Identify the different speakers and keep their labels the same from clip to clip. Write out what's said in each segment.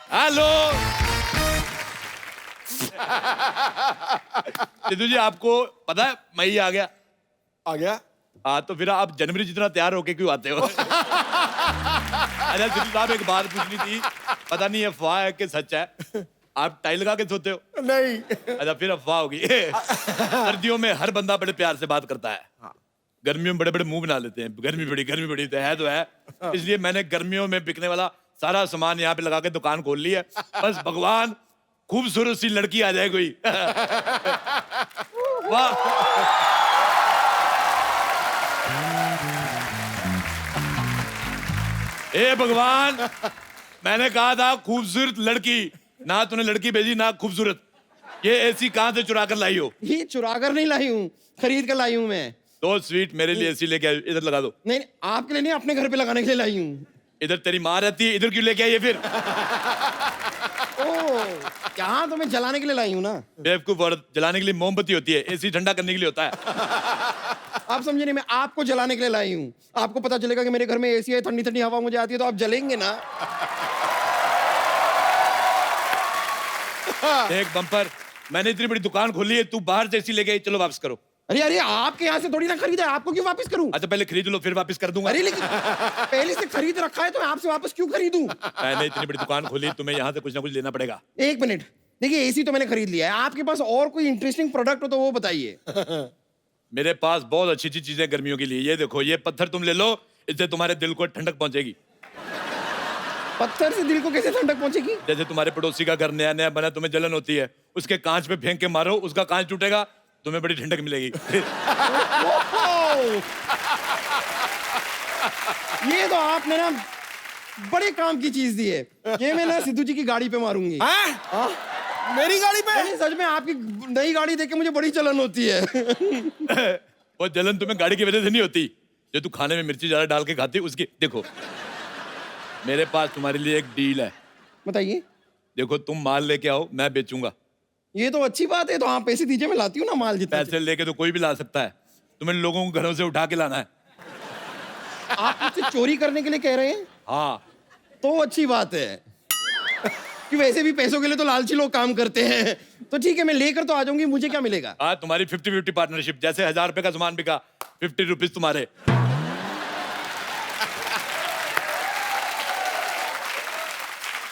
Speaker 1: Hello Sidhu जी, आपको पता है मैं ही आ गया।
Speaker 2: आ गया?
Speaker 1: हाँ, तो फिर आप जनवरी जितना तैयार होके क्यों आते हो? अरे सिद्धू साहब, एक बात पूछनी थी, पता नहीं अफवाह है कि सच है, आप टाई लगा के सोते हो?
Speaker 2: नहीं।
Speaker 1: अच्छा, फिर अफवाह होगी। सर्दियों में हर बंदा बड़े प्यार से बात करता है।
Speaker 2: हाँ।
Speaker 1: गर्मियों में बड़े बड़े मुंह बना लेते हैं, गर्मी बड़ी तो है। इसलिए मैंने गर्मियों में बिकने वाला सारा सामान यहाँ पे लगा के दुकान खोल ली है। बस भगवान खूबसूरत सी लड़की आ जाए कोई। वाह। ए भगवान, मैंने कहा था खूबसूरत लड़की, ना तूने लड़की भेजी ना खूबसूरत। ये एसी कहां से चुरा कर लाई हो?
Speaker 2: ये चुरा कर नहीं लाई हूँ, खरीद कर लाई हूँ मैं।
Speaker 1: तो स्वीट, मेरे लिए एसी लेके आयो, इधर लगा दो।
Speaker 2: नहीं, आपके लिए नहीं, अपने घर पे लगाने के लिए लाई हूँ।
Speaker 1: इधर तेरी माँ रहती है, इधर क्यों लेके आई है फिर?
Speaker 2: ओह, यहाँ तो मैं जलाने के लिए लाई हूँ ना।
Speaker 1: बेवकूफ औरत, जलाने के लिए मोमबत्ती होती है, एसी ठंडा करने के लिए होता है।
Speaker 2: आप समझे नहीं, मैं आपको जलाने के लिए लाई हूँ। आपको पता चलेगा कि मेरे घर में एसी है, ठंडी ठंडी हवा मुझे आती है, तो आप जलेंगे ना।
Speaker 1: देख बम्पर, मैंने इतनी बड़ी दुकान खोली है, तू बाहर से एसी लेके आई, चलो वापस करो।
Speaker 2: अरे अरे, आपके यहाँ से थोड़ी ना खरीदा है, आपको क्यों वापस करूं?
Speaker 1: अच्छा, पहले खरीद लो फिर वापस कर दूंगा।
Speaker 2: अरे लेकिन पहले से खरीद रखा है तो मैं आपसे वापस क्यों खरीदूं?
Speaker 1: मैंने इतनी बड़ी दुकान खोली, तुम्हें यहाँ से कुछ ना कुछ लेना पड़ेगा।
Speaker 2: एक मिनट, देखिए एसी तो मैंने खरीद लिया है, आपके पास और कोई इंटरेस्टिंग प्रोडक्ट हो तो वो बताइए।
Speaker 1: मेरे पास बहुत अच्छी अच्छी चीजें गर्मियों के लिए। ये देखो, ये पत्थर तुम ले लो, इससे तुम्हारे दिल को ठंडक पहुंचेगी।
Speaker 2: पत्थर से दिल को कैसे ठंडक पहुंचेगी?
Speaker 1: जैसे तुम्हारे पड़ोसी का घर नया नया बना, तुम्हें जलन होती है, उसके कांच पे फेंक के मारो, उसका कांच टूटेगा, तुम्हें बड़ी ठंडक मिलेगी।
Speaker 2: ये तो आपने ना बड़े काम की चीज दी है। ये मैं ना सिद्धू जी की गाड़ी पे मारूंगी।
Speaker 3: हाँ? मेरी गाड़ी पे?
Speaker 2: नहीं, सच में आपकी नई गाड़ी देख के मुझे बड़ी जलन होती है।
Speaker 1: वो जलन तुम्हें गाड़ी की वजह से नहीं होती, जो तू खाने में मिर्ची ज्यादा डाल के खाती उसकी। देखो, मेरे पास तुम्हारे लिए एक डील है।
Speaker 2: बताइए।
Speaker 1: देखो, तुम माल लेके आओ, मैं बेचूंगा।
Speaker 2: ये तो अच्छी बात है, तो आप पैसे दीजिए, मैं लाती हूँ ना माल जितना।
Speaker 1: पैसे लेके तो कोई भी ला सकता है, तुम्हें लोगों को घरों से उठा के लाना है।
Speaker 2: आप मुझसे चोरी करने के लिए कह रहे हैं?
Speaker 1: हाँ।
Speaker 2: तो अच्छी बात है कि वैसे भी पैसों के लिए तो लालची लोग काम करते हैं। तो ठीक है, मैं लेकर तो आ जाऊंगी, मुझे क्या मिलेगा?
Speaker 1: हाँ, तुम्हारी 50-50 पार्टनरशिप। जैसे 1000 रुपए का सामान बिका, 50 रुपीज तुम्हारे।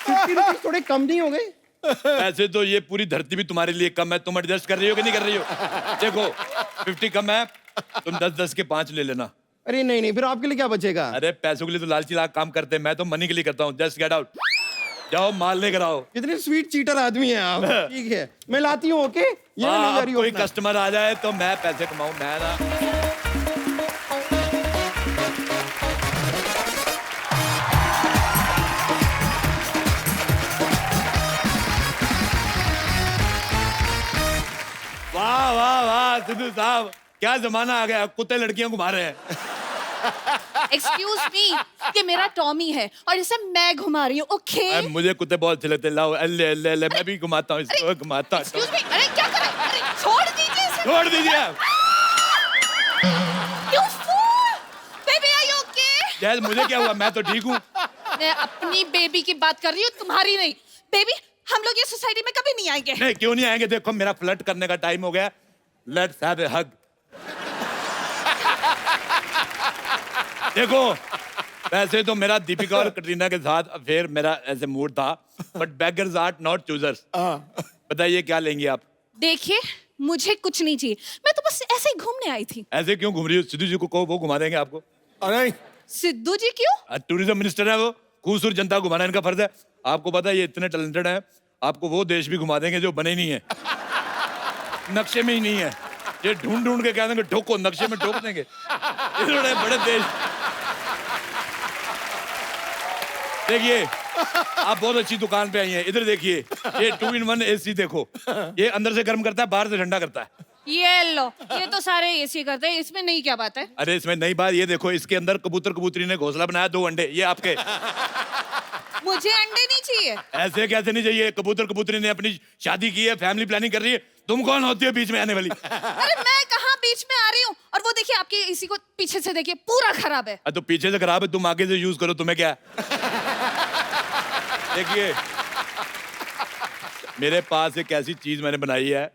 Speaker 2: 50 रुपीज थोड़े कम नहीं हो गए?
Speaker 1: ऐसे तो ये पूरी धरती भी तुम्हारे लिए कम है, तुम एडजस्ट कर रही हो कि नहीं कर रही हो? देखो, 50 कम है, तुम 10-10 के 5 ले लेना।
Speaker 2: अरे नहीं नहीं, फिर आपके लिए क्या बचेगा?
Speaker 1: अरे पैसों के लिए तो लालची लाख काम करते हैं, मैं तो मनी के लिए करता हूँ। जस्ट गेट आउट, जाओ माल लेकर आओ।
Speaker 2: कितने स्वीट चीटर आदमी हैं आप। ठीक है, मैं लाती हूँ। ओके, ये मैं ले जा
Speaker 1: हाँ,
Speaker 2: रही हूँ
Speaker 1: कोई
Speaker 2: अपना।
Speaker 1: कस्टमर आ जाए तो मैं पैसे कमाऊं, मैं ना। वाह वाह वाह सिद्धू साहब, क्या जमाना आ गया, कुत्ते लड़कियां घुमा रहे हैं।
Speaker 4: एक्सक्यूज मी, ये मेरा टॉमी है और इसे मैं घुमा रही हूँ। ओके?
Speaker 1: अरे, मुझे कुत्ते बहुत अच्छे लगते हैं, लाओ ले ले ले, मैं भी घुमाता हूँ इसको, घुमाता हूँ।
Speaker 4: एक्सक्यूज मी, अरे क्या कर रहे हैं? अरे छोड़ दीजिए इसे।
Speaker 1: छोड़ दीजिए आप।
Speaker 4: You fool! Baby, are you okay?
Speaker 1: जैसे मुझे क्या हुआ, मैं तो ठीक हूँ।
Speaker 4: मैं अपनी बेबी की बात कर रही हूँ, तुम्हारी नहीं। बेबी, हम लोग ये सोसाइटी में कभी नहीं आएंगे।
Speaker 1: नहीं, क्यों नहीं आएंगे? देखो, मेरा फ्लर्ट करने का टाइम हो गया। लेट्स हैव ए हग। देखो, वैसे तो मेरा दीपिका और कटरीना के साथ अफेयर मेरा ऐसे मूड था, but beggars are not choosers. बताइए क्या लेंगी आप?
Speaker 4: देखिए, मुझे कुछ नहीं चाहिए, मैं तो बस ऐसे ही घूमने आई थी।
Speaker 1: ऐसे क्यों घूम रही हो? सिद्धू जी को कहो, वो घुमा देंगे आपको।
Speaker 3: अरे
Speaker 4: सिद्धू जी क्यों?
Speaker 1: टूरिज्म मिनिस्टर है वो, खूबसूरत जनता को घुमाना इनका फर्ज है। आपको पता है ये इतने टैलेंटेड हैं, आपको वो देश भी घुमा देंगे जो बने नहीं है, नक्शे में ही नहीं है। ये ढूंढ ढूंढ के कह देंगे ठोको, नक्शे में ठोक देंगे। इतने बड़े देश। देखिए, आप बहुत अच्छी दुकान पे आई हैं, इधर देखिए, ये 2-in-1 एसी देखो, ये अंदर से गर्म करता है, बाहर से ठंडा करता है।
Speaker 4: ये लो, ये तो सारे एसी करते हैं, इसमें नहीं क्या बात है?
Speaker 1: अरे इसमें नई बात ये देखो, इसके अंदर कबूतर कबूतरी ने घोंसला बनाया, 2 अंडे, ये आपके।
Speaker 4: मुझे अंडे नहीं चाहिए।
Speaker 1: ऐसे कैसे नहीं चाहिए? कबूतर कबूतरी ने अपनी शादी की है, फैमिली प्लानिंग कर रही है, तुम कौन होती हो बीच में आने वाली?
Speaker 4: अरे मैं कहाँ बीच में आ रही हूँ? और वो देखिए, आपके एसी को पीछे से देखिए, पूरा खराब है।
Speaker 1: तो पीछे से खराब है, तुम आगे से यूज करो, तुम्हें क्या है? देखिए, मेरे पास एक ऐसी चीज मैंने बनाई है,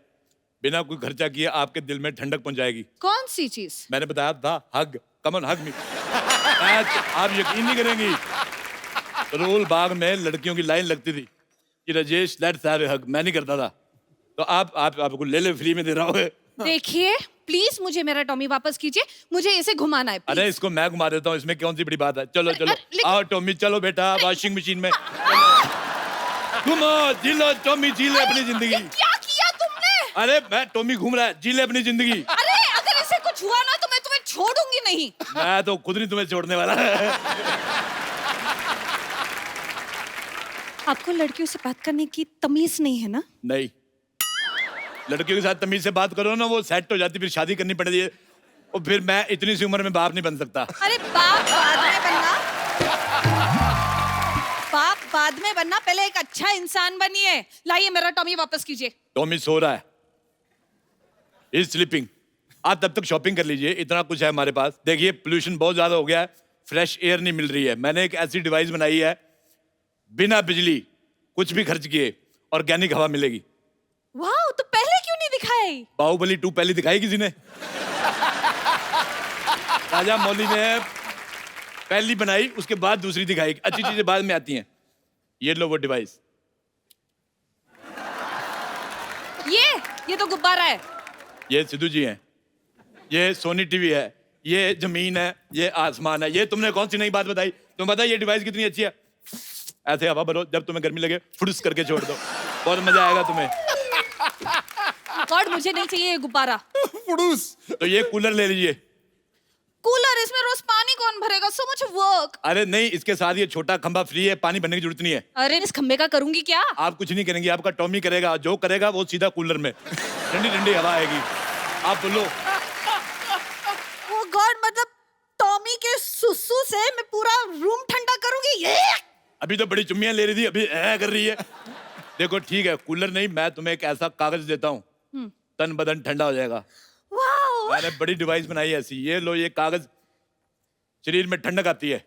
Speaker 1: बिना कोई खर्चा किए आपके दिल में ठंडक पहुंचाएगी।
Speaker 4: कौन सी चीज?
Speaker 1: मैंने बताया था हग, कम ऑन हग मी। आप यकीन नहीं करेंगी, रोल बाग में लड़कियों की लाइन लगती थी कि राजेश लेट्स हैव ए हग, मैं नहीं करता था। तो आपको ले फ्री में दे रहा हूँ।
Speaker 4: देखिए प्लीज मुझे मेरा टॉमी वापस कीजिए, मुझे इसे घुमाना है please।
Speaker 1: अरे इसको मैं घुमा देता हूँ, इसमें कौन सी बड़ी बात है। चलो चलो
Speaker 4: लेकिन-
Speaker 1: आओ टॉमी, चलो बेटा वॉशिंग मशीन में घुमो, जी लो टॉमी, जी ले अपनी जिंदगी।
Speaker 4: ये क्या किया तुमने?
Speaker 1: अरे मैं टॉमी घूम रहा है, जी ले अपनी जिंदगी।
Speaker 4: अरे अगर इसे कुछ हुआ ना तो मैं तुम्हें छोड़ूंगी नहीं।
Speaker 1: मैं तो खुद नहीं तुम्हें छोड़ने वाला।
Speaker 4: आपको लड़कियों से बात करने की तमीज नहीं है ना?
Speaker 1: नहीं, लड़कियों के साथ तमीज से बात करो ना, वो सेट हो जाती, फिर शादी करनी पड़ती है, और फिर मैं इतनी सी उम्र में बाप नहीं बन सकता।
Speaker 4: अरे बाप बाद में बनना, बाप बाद में बनना, पहले एक अच्छा इंसान बनिए। लाइए मेरा टॉमी वापस कीजिए।
Speaker 1: टॉमी सो रहा है, इज स्लीपिंग। आप तब तक शॉपिंग कर लीजिए, इतना कुछ है हमारे पास। देखिए पोल्यूशन बहुत ज्यादा हो गया है, फ्रेश एयर नहीं मिल रही है। मैंने एक ऐसी डिवाइस बनाई है, बिना बिजली कुछ भी खर्च किए ऑर्गेनिक हवा मिलेगी।
Speaker 4: वाह, तो पहले क्यों नहीं दिखाई?
Speaker 1: बाहुबली 2 पहले दिखाई किसी ने? राजा मौली ने पहली बनाई, उसके बाद दूसरी दिखाई। अच्छी चीजें बाद में आती हैं। ये लो वो डिवाइस।
Speaker 4: ये तो गुब्बारा है।
Speaker 1: ये सिद्धू जी हैं, ये सोनी टीवी है, ये जमीन है, ये आसमान है। ये तुमने कौन सी नई बात बताई? तुम बताओ ये डिवाइस कितनी अच्छी है। ऐसे हवा भरो, जब तुम्हें गर्मी लगे फुड़स करके छोड़ दो, बहुत मजा आएगा तुम्हें।
Speaker 4: गॉड मुझे नहीं चाहिए ये गुब्बारा।
Speaker 3: फुड़ूस।
Speaker 1: तो ये कूलर ले लीजिए।
Speaker 4: कूलर, इसमें रोज पानी कौन भरेगा? So much work.
Speaker 1: अरे नहीं, इसके साथ ये छोटा खंभा फ्री है, पानी भरने की जरूरत नहीं है।
Speaker 4: अरे इस खंबे का करूंगी क्या?
Speaker 1: आप कुछ नहीं करेंगे, आपका टॉमी करेगा। जो करेगा वो सीधा कूलर में ठंडी ठंडी हवा आएगी। आप बोलो।
Speaker 4: ओ गॉड, मतलब टॉमी के सुसु से मैं पूरा रूम ठंडा करूंगी? ये
Speaker 1: अभी तो बड़ी चुम्मियां ले रही थी, अभी कर रही है। देखो ठीक है, कूलर नहीं, मैं तुम्हें एक ऐसा कागज देता हूँ, तन बदन ठंडा हो जाएगा।
Speaker 4: वाओ,
Speaker 1: मैंने बड़ी डिवाइस बनाई है ऐसी। ये लो, ये कागज, शरीर में ठंडक आती है।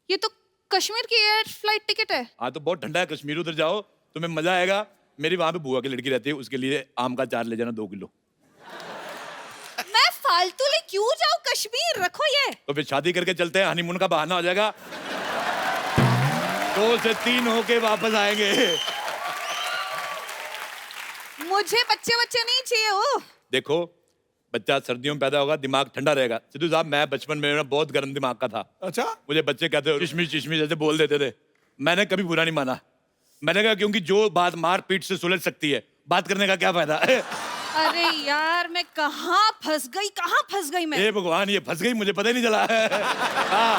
Speaker 4: ये तो कश्मीर की एयर फ्लाइट टिकट है।
Speaker 1: हाँ तो बहुत ठंडा है कश्मीर, उधर जाओ तुम्हें मजा आएगा। मेरी वहां पे बुआ की लड़की रहती है, उसके लिए आम का चार ले जाना 2 किलो।
Speaker 4: मैं फालतू ले क्यों जाऊं कश्मीर? रखो ये।
Speaker 1: तो फिर शादी करके चलते हैं, हनीमून का बहाना हो जाएगा। 2 से 3 होके वापस आएंगे।
Speaker 4: मुझे बच्चे नहीं चाहिए। ओ
Speaker 1: देखो, बच्चा सर्दियों में पैदा होगा, दिमाग ठंडा रहेगा। सिद्धू साहब, मैं बचपन में ना बहुत गर्म दिमाग का था।
Speaker 3: अच्छा।
Speaker 1: मुझे बच्चे कहते चिशमी चिशमी जैसे बोल देते थे। मैंने कभी बुरा नहीं माना। मैंने कहा क्योंकि जो बात मार पीट से सुलझ सकती है, बात करने का क्या फायदा?
Speaker 4: अरे यार, मैं कहाँ फंस गई मैं।
Speaker 1: हे भगवान, ये फंस गई, मुझे पता ही नहीं चला। हाँ।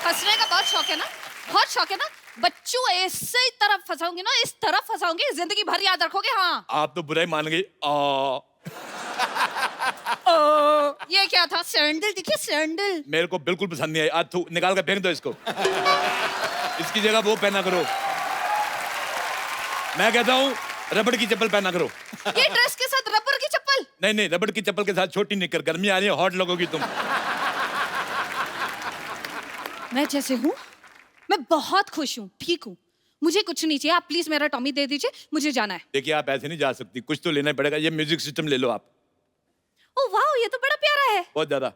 Speaker 4: फंसने का बहुत शौक है ना? बहुत शौक है ना? बच्चों ऐसे ही तरफ फंसाऊंगी ना, इस तरफ फंसाऊंगी, जिंदगी भर याद रखोगे। हाँ।
Speaker 1: आप तो बुरा ही मान गई।
Speaker 4: ये क्या था? सैंडल दिखे? सैंडल
Speaker 1: मेरे को बिल्कुल पसंद नहीं आई। आज थू निकाल कर फेंक दो इसको। इसकी जगह वो पहना करो। मैं कहता हूँ रबड़ की चप्पल पहना करो।
Speaker 4: ये ड्रेस के साथ रबर की चप्पल?
Speaker 1: नहीं नहीं, रबड़ की चप्पल के साथ छोटी निकर। गर्मी आ रही है, हॉट लगोगी तुम।
Speaker 4: मैं जैसे हूँ, मैं बहुत खुश हूँ, ठीक हूँ। मुझे कुछ नहीं चाहिए, आप प्लीज मेरा टॉमी दे दीजिए, मुझे जाना है।
Speaker 1: देखिए, आप ऐसे नहीं जा सकती, कुछ तो लेना ही पड़ेगा। ये म्यूजिक सिस्टम ले लो आप।
Speaker 4: ओ वाह, ये तो बड़ा प्यारा है।
Speaker 1: बहुत ज्यादा।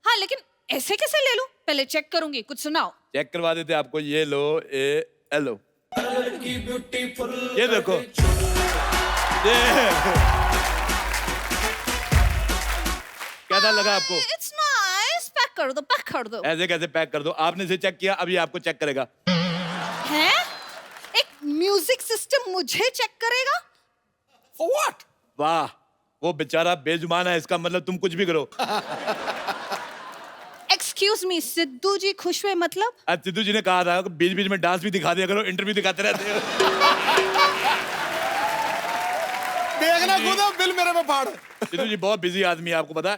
Speaker 4: हाँ, लेकिन ऐसे कैसे ले लूं? पहले चेक करूंगी, कुछ सुनाओ।
Speaker 1: चेक करवा देते आपको। ये लो, ए लो, ये देखो, ये कैसा लगा आपको?
Speaker 4: It's nice. पैक कर दो।
Speaker 1: ऐसे कैसे पैक कर दो? आपने इसे चेक किया, अभी आपको चेक करेगा।
Speaker 4: हैं? एक म्यूजिक सिस्टम मुझे चेक करेगा?
Speaker 3: For what?
Speaker 1: वाह, वो बेचारा बेजुबान है, इसका मतलब तुम कुछ भी करो।
Speaker 4: एक्सक्यूज मी, सिद्धू जी खुश हुए मतलब?
Speaker 1: आज सिद्धू जी ने कहा था कि बीच बीच में डांस भी दिखा दिया करो, इंटरव्यू दिखाते रहते हो।
Speaker 3: देखना खुद, बिल मेरे पे फाड़।
Speaker 1: सिद्धू जी बहुत बिजी आदमी है, आपको पता है।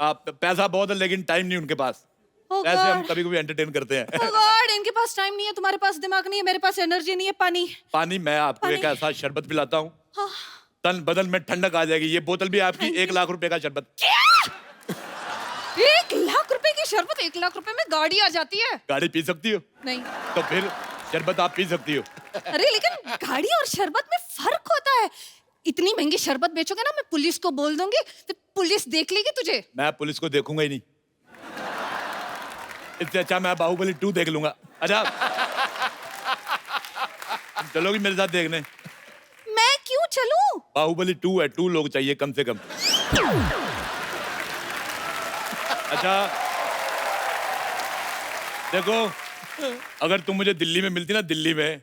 Speaker 1: आप पैसा बहुत है, लेकिन टाइम नहीं उनके पास।
Speaker 4: Oh
Speaker 1: ऐसे हम
Speaker 4: God.
Speaker 1: कभी कभी एंटरटेन करते हैं।
Speaker 4: Oh God, इनके पास टाइम नहीं है, तुम्हारे पास दिमाग नहीं है, मेरे पास एनर्जी नहीं है। पानी।
Speaker 1: पानी, मैं आपको
Speaker 4: पानी।
Speaker 1: एक ऐसा शरबत पिलाता हूँ,
Speaker 4: हाँ।
Speaker 1: तन बदन में ठंडक आ जाएगी। ये बोतल भी आपकी 1 लाख रुपए का शरबत।
Speaker 4: 1 लाख रुपए की शरबत? 1 लाख रुपए में गाड़ी आ जाती है?
Speaker 1: गाड़ी पी सकती हो?
Speaker 4: नहीं।
Speaker 1: तो फिर शरबत आप पी सकती हो।
Speaker 4: अरे लेकिन गाड़ी और शरबत में फर्क होता है। इतनी महंगी शरबत बेचोगे ना, मैं पुलिस को बोल दूंगी, फिर पुलिस देख लेगी तुझे।
Speaker 1: मैं पुलिस को देखूंगा ही नहीं, इससे अच्छा मैं बाहुबली 2 देख लूंगा। अच्छा तुम चलोगी मेरे साथ देखने?
Speaker 4: मैं क्यों चलूं?
Speaker 1: बाहुबली 2 है, 2 लोग चाहिए कम से कम। अच्छा देखो, अगर तुम मुझे दिल्ली में मिलती ना, दिल्ली में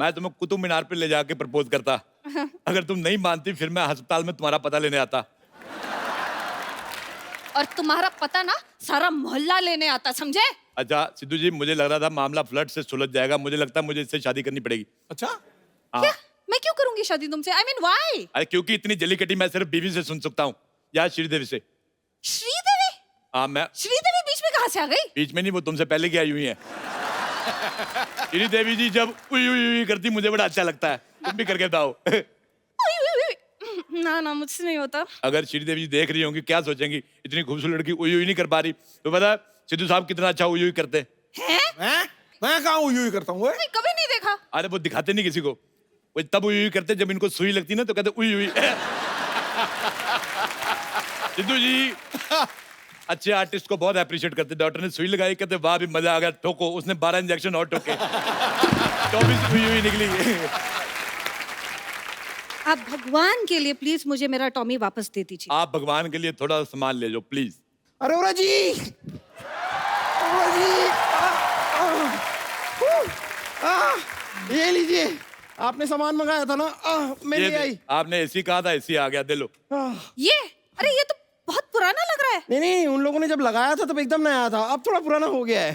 Speaker 1: मैं तुम्हें कुतुब मीनार पे ले जाके प्रपोज करता। अगर तुम नहीं मानती फिर मैं अस्पताल में तुम्हारा पता लेने आता।
Speaker 4: और तुम्हारा पता ना सारा मोहल्ला लेने आता, समझे?
Speaker 1: अच्छा सिद्धू जी, मुझे लग रहा था मामला फ्लड से सुलझ जाएगा, मुझे लगता है मुझे इससे शादी करनी पड़ेगी।
Speaker 3: अच्छा,
Speaker 1: हाँ।
Speaker 4: क्या? मैं क्यों करूंगी शादी तुमसे? I mean why?
Speaker 1: अरे क्योंकि इतनी जली कटी मैं सिर्फ बीवी से सुन सकता हूँ, या श्रीदेवी से।
Speaker 4: श्रीदेवी?
Speaker 1: हाँ, मैं
Speaker 4: श्रीदेवी बीच में कहाँ से आ गई?
Speaker 1: बीच में नहीं, वो तुमसे पहले की आई हुई है। श्रीदेवी जी जब उई उई उई करती मुझे बड़ा अच्छा लगता है, तुम भी करके बताओ।
Speaker 4: ना ना, मुझसे नहीं होता।
Speaker 1: अगर श्रीदेवी जी देख रही होंगी क्या सोचेंगी, इतनी खूबसूरत लड़की उई उई नहीं कर पा रही, तो पता है सिद्धू साहब कितना अच्छा उई उई करते हैं।
Speaker 4: हैं?
Speaker 3: मैं कहाँ उई करता हूँ?
Speaker 4: नहीं, कभी नहीं देखा।
Speaker 1: अरे वो दिखाते नहीं किसी को, वो तब उई उई करते जब इनको सुई लगती ना तो कहते उई उई। सिद्धू जी अच्छे आर्टिस्ट को बहुत अप्रिशिएट करते। डॉक्टर ने सुई लगाई, कहते वाह भी मजा आ गया, ठोको। उसने 12 इंजेक्शन और ठोके, 24 हुई हुई निकली।
Speaker 4: आप भगवान के लिए प्लीज मुझे मेरा टॉमी वापस दे दीजिए।
Speaker 1: आप भगवान के लिए थोड़ा सामान ले लो प्लीज।
Speaker 2: अरे ओरा जी, ओरा जी, ये लीजिए, आपने सामान मंगाया था ना, मैं ले आई।
Speaker 1: आपने एसी कहा था, एसी आ गया, दे लो।
Speaker 4: ये, अरे ये तो बहुत पुराना लग रहा है।
Speaker 2: नहीं नहीं, उन लोगों ने जब लगाया था तब एकदम नया था, अब थोड़ा पुराना हो गया है।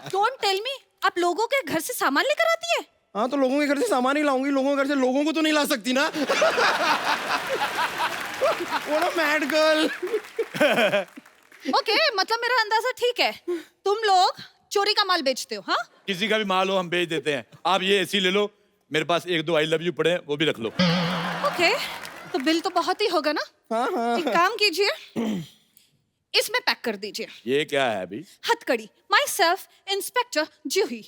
Speaker 4: डोंट टेल मी, आप लोगों के घर से सामान लेकर आती है?
Speaker 2: हाँ तो लोगों के घर से सामान ही लाऊंगी, लोगों के घर से लोगों को तो नहीं ला सकती ना। वो ना मैड गर्ल।
Speaker 4: ओके, मतलब मेरा अंदाजा ठीक है, तुम लोग चोरी का माल बेचते हो। हाँ,
Speaker 1: किसी का भी माल हो हम बेच देते हैं। आप ये एसी ले लो, मेरे पास 1-2 आई लव यू पड़े हैं, वो भी रख लो।
Speaker 4: ओके, तो बिल तो बहुत ही होगा ना।
Speaker 2: हाँ हाँ।
Speaker 4: एक काम कीजिए, इसमें पैक कर दीजिए।
Speaker 1: ये क्या है अभी?
Speaker 4: हथकड़ी, माई सेल्फ इंस्पेक्टर जूही।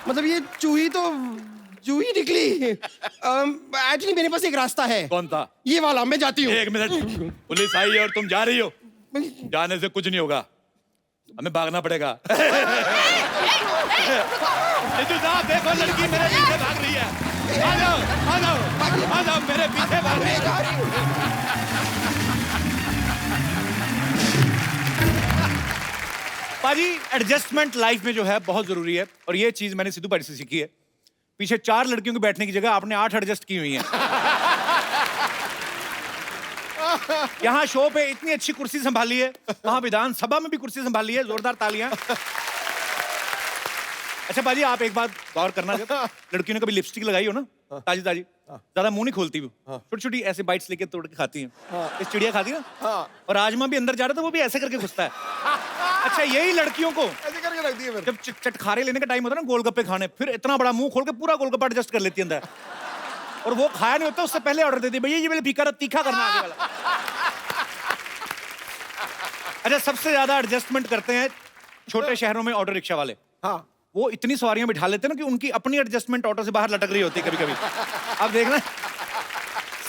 Speaker 2: मतलब ये चूही तो जूही निकली। एक्चुअली मेरे पास एक रास्ता है।
Speaker 1: कौन था?
Speaker 2: ये वाला, मैं जाती हूँ।
Speaker 1: 1 मिनट, पुलिस आई है और तुम जा रही हो। जाने से कुछ नहीं होगा, हमें भागना पड़ेगा। सिद्धू साहब देखो, लड़की मेरे पीछे भाग रही है। आ जाओ, आ जाओ, आ जाओ, मेरे पीछे भाग रही है।
Speaker 5: पाजी, एडजस्टमेंट लाइफ में जो है बहुत जरूरी है, और ये चीज मैंने सिद्धू पाजी से सीखी है। पीछे 4 लड़कियों के बैठने की जगह आपने 8 एडजस्ट की हुई हैं। यहाँ शो पे इतनी अच्छी कुर्सी संभाली है, वहां विधानसभा में भी कुर्सी संभाली है, जोरदार तालियां। अच्छा पाजी, आप एक बात गौर करना, जब लड़कियों ने कभी लिपस्टिक लगाई हो ना, ताजी ताजी, ज्यादा मुंह नहीं खोलती वो, छोटी छोटी ऐसे बाइट्स लेके तोड़ के खाती हैं। इस चिड़िया खाती है ना, और राजमा भी अंदर जा रहा था वो भी ऐसे करके घुसता है। अच्छा, यही लड़कियों को
Speaker 3: ऐसे करके रख दिए फिर।
Speaker 5: जब चटखारे लेने का टाइम होता है ना, गोलगप्पे खाने, फिर इतना बड़ा मुंह खोल के पूरा गोलगप्पा एडजस्ट कर लेती है अंदर, और वो खाया नहीं होता उससे पहले ऑर्डर देती, भैया ये वाला फीका तीखा करना आगे वाला। अच्छा, सबसे ज्यादा एडजस्टमेंट करते हैं छोटे शहरों में ऑटो रिक्शा वाले।
Speaker 3: हाँ,
Speaker 5: वो इतनी सवारियां बिठा लेते हैं ना कि उनकी अपनी एडजस्टमेंट ऑटो से बाहर लटक रही होती है कभी कभी। अब देखना,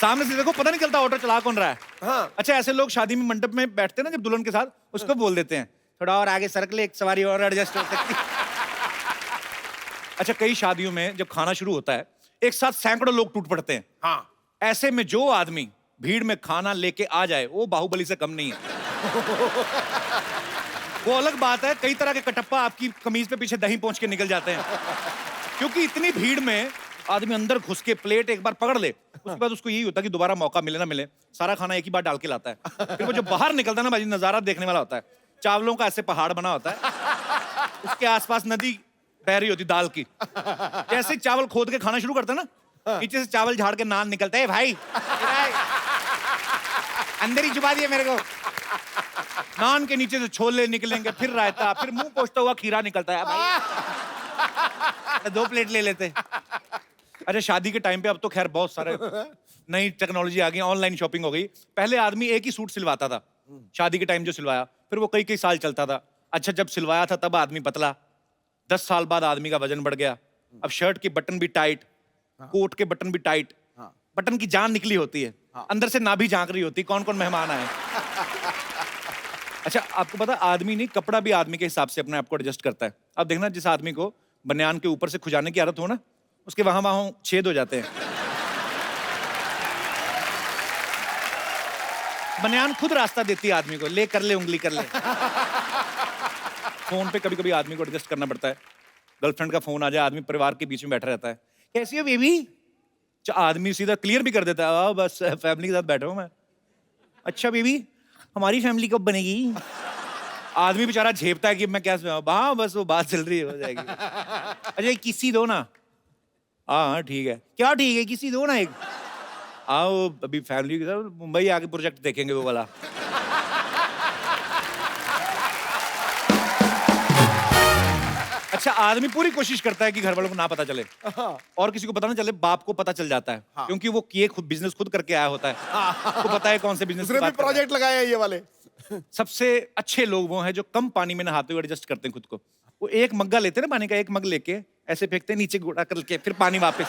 Speaker 5: सामने से देखो, पता नहीं चलता ऑटो चला कौन रहा है।
Speaker 3: हाँ।
Speaker 5: अच्छा, ऐसे लोग शादी में मंडप में बैठते हैं ना जब दुल्हन के साथ, उसको बोल देते हैं थोड़ा और आगे सरक ले, एक सवारी और एडजस्ट हो सकती। अच्छा, कई शादियों में जब खाना शुरू होता है, एक साथ सैकड़ों लोग टूट पड़ते हैं।
Speaker 3: हाँ।
Speaker 5: ऐसे में जो आदमी भीड़ में खाना लेके आ जाए वो बाहुबली से कम नहीं है। वो अलग बात है, कई तरह के कटप्पा आपकी कमीज पे पीछे दही पहुंच के निकल जाते हैं, क्योंकि इतनी भीड़ में आदमी अंदर घुस के प्लेट एक बार पकड़ ले, उसके बाद उसको यही होता है कि दोबारा मौका मिले ना मिले, सारा खाना एक ही बार डाल के लाता है। फिर वो जो बाहर निकलता है ना भाई, नजारा देखने वाला होता है। चावलों का ऐसे पहाड़ बना होता है, उसके आसपास नदी बह रही होती दाल की। जैसे चावल खोद के खाना शुरू करता है ना, नीचे से चावल झाड़ के नान निकलता है। भाई अंदर ही छुपा दिया मेरे को। नान के नीचे से छोले निकलेंगे, फिर रायता, फिर मुंह पोंछता हुआ खीरा निकलता है। भाई 2 प्लेट ले लेते। अच्छा, शादी के टाइम पे अब तो खैर बहुत सारे नई टेक्नोलॉजी आ गई, ऑनलाइन शॉपिंग हो गई। पहले आदमी एक ही सूट सिलवाता था, शादी के टाइम जो सिलवाया, फिर वो कई कई साल चलता था। अच्छा, जब सिलवाया था तब आदमी पतला, 10 साल बाद आदमी का वजन बढ़ गया, अब शर्ट के बटन भी टाइट, कोट के बटन भी टाइट, बटन की जान निकली होती है, अंदर से नाभि झांक रही होती है, कौन कौन मेहमान आए। अच्छा, आपको पता है आदमी नहीं, कपड़ा भी आदमी के हिसाब से अपने आप को एडजस्ट करता है। अब देखना, जिस आदमी को बनियान के ऊपर से खुजाने की आदत हो ना, उसके वहां वहां छेद हो जाते हैं। बनियान खुद रास्ता देती है आदमी को, ले कर ले उंगली कर ले। फोन पे कभी कभी आदमी को एडजस्ट करना पड़ता है। गर्लफ्रेंड का फोन आ जाए, आदमी परिवार के बीच में बैठा रहता है, कैसी है बेबी, आदमी सीधा क्लियर भी कर देता है, बस फैमिली के साथ बैठा हूं मैं। अच्छा बेबी, हमारी फैमिली कब बनेगी? आदमी बेचारा झेपता है कि मैं क्या, हाँ बस वो बात चल रही है, हो जाएगी। अच्छा किसी दो ना, हाँ ठीक है, क्या ठीक है, किसी दो ना एक। आओ अभी फैमिली के साथ मुंबई आके प्रोजेक्ट देखेंगे वो वाला। अच्छा, आदमी पूरी कोशिश करता है कि घर वालों को ना पता चले, और किसी को पता ना चले, बाप को पता चल जाता है, क्योंकि वो किए खुद बिजनेस खुद करके आया होता है, उसको पता है कौन से बिजनेस
Speaker 3: उसने भी प्रोजेक्ट लगाया ये वाले।
Speaker 5: सबसे अच्छे लोग वो हैं जो कम पानी में नहाते हुए एडजस्ट करते हैं खुद को। वो एक मग्गा लेते हैं ना पानी का, एक मग लेके ऐसे फेंकते हैं नीचे, घोड़ा करके फिर पानी वापस।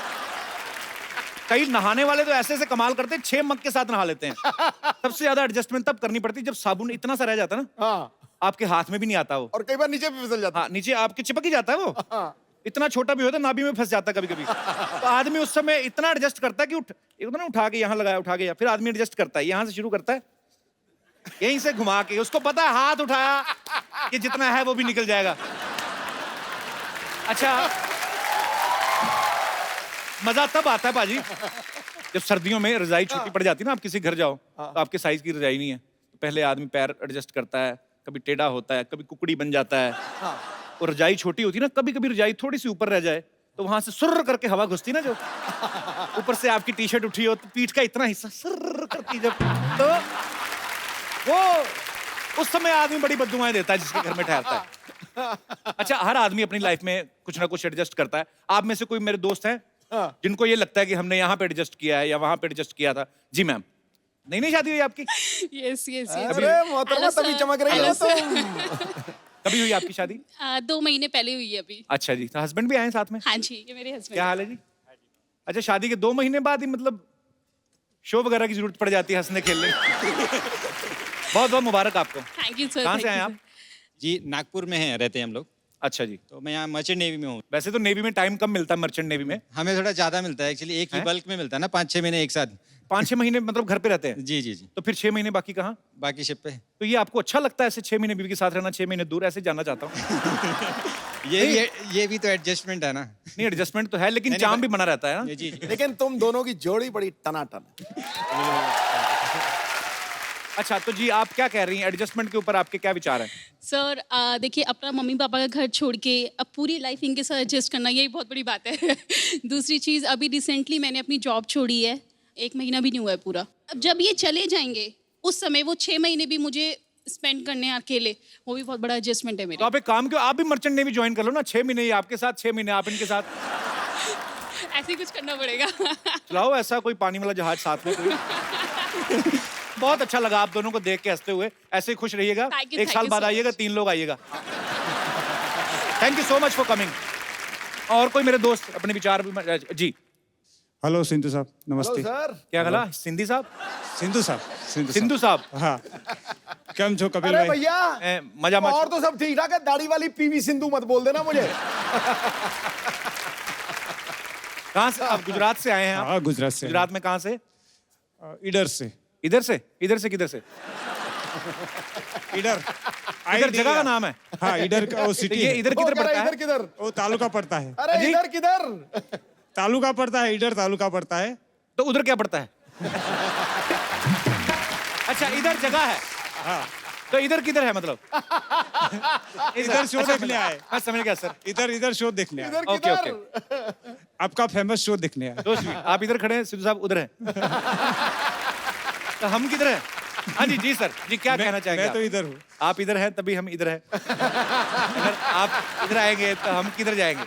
Speaker 5: कई नहाने वाले तो ऐसे ऐसे कमाल करते हैं, 6 मग के साथ नहा लेते हैं। सबसे ज्यादा एडजस्टमेंट तब करनी पड़ती है जब साबुन इतना सा रह जाता है ना,
Speaker 3: हाँ,
Speaker 5: आपके हाथ में भी नहीं आता वो,
Speaker 3: और कई बार नीचे भी फिसल जाता।
Speaker 5: हाँ नीचे आपके चिपक ही जाता है वो, इतना छोटा भी होता है, नाभि में फंस जाता है कभी कभी। तो आदमी उस समय इतना एडजस्ट करता है कि उठा के यहाँ लगाया, उठा के, फिर आदमी एडजस्ट करता है, यहाँ से शुरू करता है, यहीं से घुमा के, उसको पता है हाथ उठाया कि जितना है वो भी निकल जाएगा। अच्छा, मजा तब आता है बाजी जब सर्दियों में रजाई छोटी पड़ जाती है ना, आप किसी घर जाओ तो आपके साइज की रजाई नहीं है, तो पहले आदमी पैर एडजस्ट करता है, कभी टेढ़ा होता है, कभी कुकड़ी बन जाता है, और रजाई छोटी होती है ना, कभी कभी रजाई थोड़ी सी ऊपर रह जाए तो वहां से सुर्र करके हवा घुसती ना, जो ऊपर से आपकी टी शर्ट उठी हो तो पीठ का इतना हिस्सा सुर्र करती जब, तो वो उस समय आदमी बड़ी बददुआएं देता है जिसके घर में ठहरता है। अच्छा, हर आदमी अपनी लाइफ में कुछ ना कुछ एडजस्ट करता है। आप में से कोई मेरे दोस्त हैं जिनको ये लगता है कि हमने यहाँ पे एडजस्ट किया है या वहां पे एडजस्ट किया था? जी मैम, नहीं शादी हुई आपकी?
Speaker 6: यस यस
Speaker 3: अरे मोहतरमा, तभी चमक रही है तुम।
Speaker 5: कभी हुई आपकी शादी?
Speaker 6: 2 महीने पहले हुई है अभी।
Speaker 5: अच्छा जी, तो हस्बैंड भी आए हैं साथ में?
Speaker 6: हाँ जी, ये मेरे हस्बैंड।
Speaker 5: क्या हाल है जी? अच्छा, शादी के 2 महीने बाद ही मतलब शो वगैरह की जरूरत पड़ जाती है हंसने खेलने। बहुत बहुत मुबारक आपको।
Speaker 6: Thank you sir.
Speaker 5: कहाँ से आए आप?
Speaker 7: जी, नागपुर में हैं, रहते हैं हम लोग।
Speaker 5: अच्छा जी,
Speaker 7: तो मैं यहाँ मर्चेंट नेवी में हूँ।
Speaker 5: वैसे तो नेवी में टाइम कम मिलता है, मर्चेंट नेवी में
Speaker 7: हमें थोड़ा ज़्यादा मिलता है एक्चुअली, एक ही
Speaker 5: हैं?
Speaker 7: बल्क में मिलता है ना, 5-6 महीने एक साथ।
Speaker 5: 5-6 महीने मतलब घर पे रहते हैं?
Speaker 7: जी जी जी।
Speaker 5: तो फिर 6 महीने बाकी कहाँ?
Speaker 7: बाकी शिप पे।
Speaker 5: तो ये आपको अच्छा लगता है ऐसे 6 महीने बीवी के साथ रहना, 6 महीने दूर, ऐसे जानना चाहता हूँ।
Speaker 7: ये भी तो एडजस्टमेंट है ना।
Speaker 5: नहीं, एडजस्टमेंट तो है, लेकिन
Speaker 7: नहीं,
Speaker 5: चाम भी बना रहता है ना।
Speaker 7: जी जी।
Speaker 3: लेकिन तुम दोनों की जोड़ी बड़ी टनाटन है।
Speaker 5: अच्छा, तो जी आप क्या कह रही हैं, एडजस्टमेंट के ऊपर आपके क्या विचार हैं?
Speaker 6: सर देखिए, अपना मम्मी पापा का घर छोड़ के अब पूरी लाइफ इनके साथ एडजस्ट करना, यही बहुत बड़ी बात है। दूसरी चीज़, अभी रिसेंटली मैंने अपनी जॉब छोड़ी है, 1 महीना भी नहीं हुआ है पूरा। अब जब ये चले जाएंगे उस समय वो 6 महीने भी मुझे स्पेंड करने हैं अकेले, वो भी बहुत बड़ा एडजस्टमेंट है
Speaker 5: तो
Speaker 6: मेरे।
Speaker 5: आप एक काम क्यों, आप भी मर्चेंट नेवी ज्वाइन कर लो ना, 6 महीने ये आपके साथ, 6 महीने आप इनके साथ
Speaker 6: ऐसे ही कुछ करना पड़ेगा।
Speaker 5: चलाओ ऐसा कोई पानी वाला जहाज साथ में कोई। बहुत अच्छा लगा आप दोनों को देख के हंसते हुए, ऐसे ही खुश रहिएगा।
Speaker 6: Thank you,
Speaker 5: 1 साल
Speaker 6: thank you
Speaker 5: बाद
Speaker 6: so
Speaker 5: आइएगा,
Speaker 6: much.
Speaker 5: 3 लोग आइएगा। Thank you so much for coming. और कोई मेरे दोस्त अपने विचार जी?
Speaker 8: हेलो सिंधु साहब,
Speaker 3: हेलो
Speaker 8: नमस्ते।
Speaker 3: सर।
Speaker 5: क्या गला सिंधी साहब?
Speaker 8: सिंधु साहब,
Speaker 5: सिंधु साहब,
Speaker 8: हाँ, केम छो कपिल
Speaker 3: अरे
Speaker 8: भाई?
Speaker 3: भैया,
Speaker 5: मजा मत।
Speaker 3: और तो सब ठीक ठाक है, दाढ़ी वाली पीवी सिंधु मत बोल देना मुझे।
Speaker 5: कहाँ से आप? गुजरात से आए हैं आप?
Speaker 8: हाँ, गुजरात से।
Speaker 5: गुजरात में कहाँ से?
Speaker 8: इधर से।
Speaker 5: इधर से? इधर से किधर से?
Speaker 8: इधर
Speaker 5: इधर जगह का नाम है?
Speaker 8: हाँ, इधर का वो
Speaker 5: तो
Speaker 8: सिटी
Speaker 5: ये
Speaker 8: है।
Speaker 5: इधर
Speaker 3: वो
Speaker 5: किधर
Speaker 3: कह रहा
Speaker 5: पड़ता
Speaker 3: है,
Speaker 5: है?
Speaker 3: इधर किधर?
Speaker 8: वो तालुका पड़ता है।
Speaker 3: अरे
Speaker 5: अजी?
Speaker 3: इधर किधर?
Speaker 8: तालुका पड़ता है, इधर तालुका पड़ता है।
Speaker 5: तो उधर क्या पड़ता है? अच्छा, इधर जगह है।
Speaker 8: हाँ,
Speaker 5: तो इधर किधर है मतलब?
Speaker 8: इधर शो
Speaker 5: अच्छा,
Speaker 8: देखने आए।
Speaker 5: मैं समझ गया सर।
Speaker 8: इधर शो देखने आए।
Speaker 3: इधर
Speaker 5: ओके,
Speaker 3: किधर?
Speaker 8: आपका फेमस शो देखने आए।
Speaker 5: तो आप इधर खड़े हैं, सिद्धू साहब उधर हैं। तो हम किधर हैं? हाँ जी, जी सर, जी क्या कहना चाहेंगे?
Speaker 8: मैं तो
Speaker 5: आप?
Speaker 8: इधर हूँ।
Speaker 5: आप इधर हैं तभी हम इधर हैं। अगर आप इधर आएंगे तो हम किधर जाएंगे?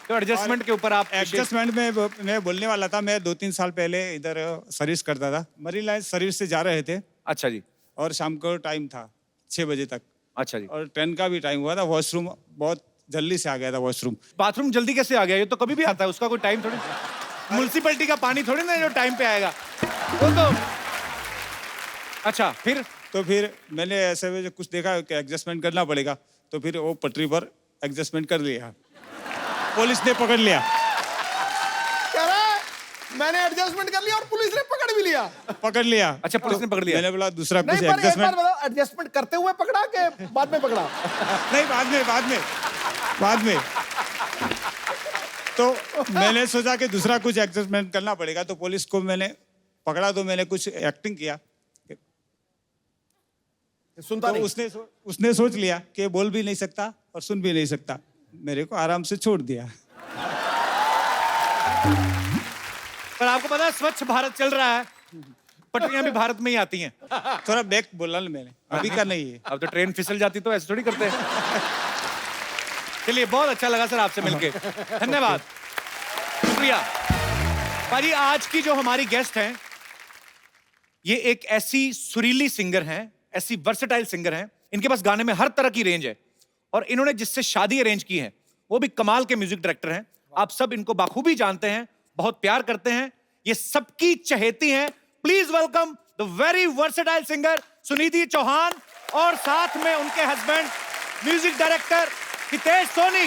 Speaker 5: तो एडजस्टमेंट के ऊपर आप
Speaker 8: एडजस्टमेंट में मैं बोलने वाला था, मैं 2-3 साल पहले इधर सर्विस करता था। मरीन लाइन सर्विस से जा रहे थे
Speaker 5: अच्छा जी,
Speaker 8: और शाम को टाइम था 6 बजे तक,
Speaker 5: अच्छा जी,
Speaker 8: और ट्रेन का भी टाइम हुआ था। वॉशरूम बहुत जल्दी से आ गया था वॉशरूम।
Speaker 5: बाथरूम जल्दी कैसे आ गया? ये तो कभी भी आता है, उसका कोई टाइम थोड़ी। म्युनिसिपैलिटी का पानी थोड़ी ना जो टाइम पे आएगा वो तो। अच्छा फिर?
Speaker 8: तो फिर मैंने ऐसे में कुछ देखा कि एडजस्टमेंट करना पड़ेगा, तो फिर वो पटरी पर एडजस्टमेंट कर लिया। पुलिस ने पकड़ लिया।
Speaker 3: कह रहा है, मैंने एडजस्टमेंट कर लिया और पुलिस ने पकड़ भी लिया।
Speaker 8: पकड़ लिया।
Speaker 5: अच्छा पुलिस ने पकड़ लिया।
Speaker 8: मैंने बोला दूसरा कुछ
Speaker 3: नहीं, पर एक बात
Speaker 8: एडजस्टमेंट।
Speaker 3: बताओ, एडजस्टमेंट करते हुए पकड़ा कि बाद में पकड़ा?
Speaker 8: नहीं, बाद में। तो मैंने सोचा कि दूसरा कुछ एडजस्टमेंट करना पड़ेगा, तो पुलिस को मैंने पकड़ा, तो मैंने कुछ एक्टिंग किया।
Speaker 3: सुनता
Speaker 8: तो
Speaker 3: नहीं।
Speaker 8: उसने सोच लिया कि बोल भी नहीं सकता और सुन भी नहीं सकता, मेरे को आराम से छोड़ दिया।
Speaker 5: पर आपको पता है स्वच्छ भारत चल रहा है, पटरियां भी भारत में ही आती हैं।
Speaker 8: थोड़ा बैक बोला ना मैंने, अभी का नहीं है।
Speaker 5: अब तो ट्रेन फिसल जाती तो ऐसे थोड़ी करते हैं। चलिए बहुत अच्छा लगा सर आपसे मिलके, धन्यवाद, शुक्रिया। भाजी आज की जो हमारी गेस्ट हैं, ये एक ऐसी सुरीली सिंगर हैं, ऐसी वर्सेटाइल सिंगर हैं, इनके पास गाने में हर तरह की रेंज है, और इन्होंने जिससे शादी अरेंज की है वो भी कमाल के म्यूजिक डायरेक्टर हैं। आप सब इनको बाखूबी जानते हैं, बहुत प्यार करते हैं, ये सबकी चहेती हैं। Please welcome the very versatile singer Sunidhi Chauhan और साथ में उनके husband music director Hitesh Soni.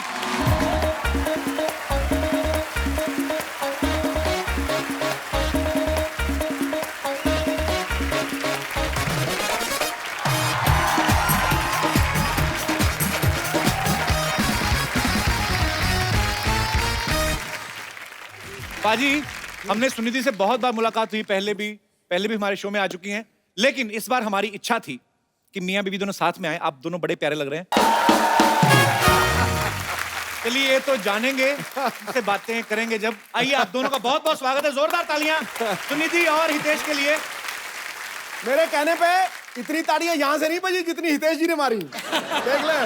Speaker 5: बाजी हमने सुनिधि से बहुत बार मुलाकात हुई, पहले भी हमारे शो में आ चुकी हैं, लेकिन इस बार हमारी इच्छा थी कि मियां बीवी दोनों साथ में आए। आप दोनों बड़े प्यारे लग रहे हैं। चलिए ये तो जानेंगे, से बातें करेंगे जब। आइए आप दोनों का बहुत बहुत स्वागत है, जोरदार तालियां सुनिधि और हितेश के लिए।
Speaker 3: मेरे कहने पे इतनी तालियां यहां से नहीं बजी जितनी हितेश जी ने मारी, देख ले।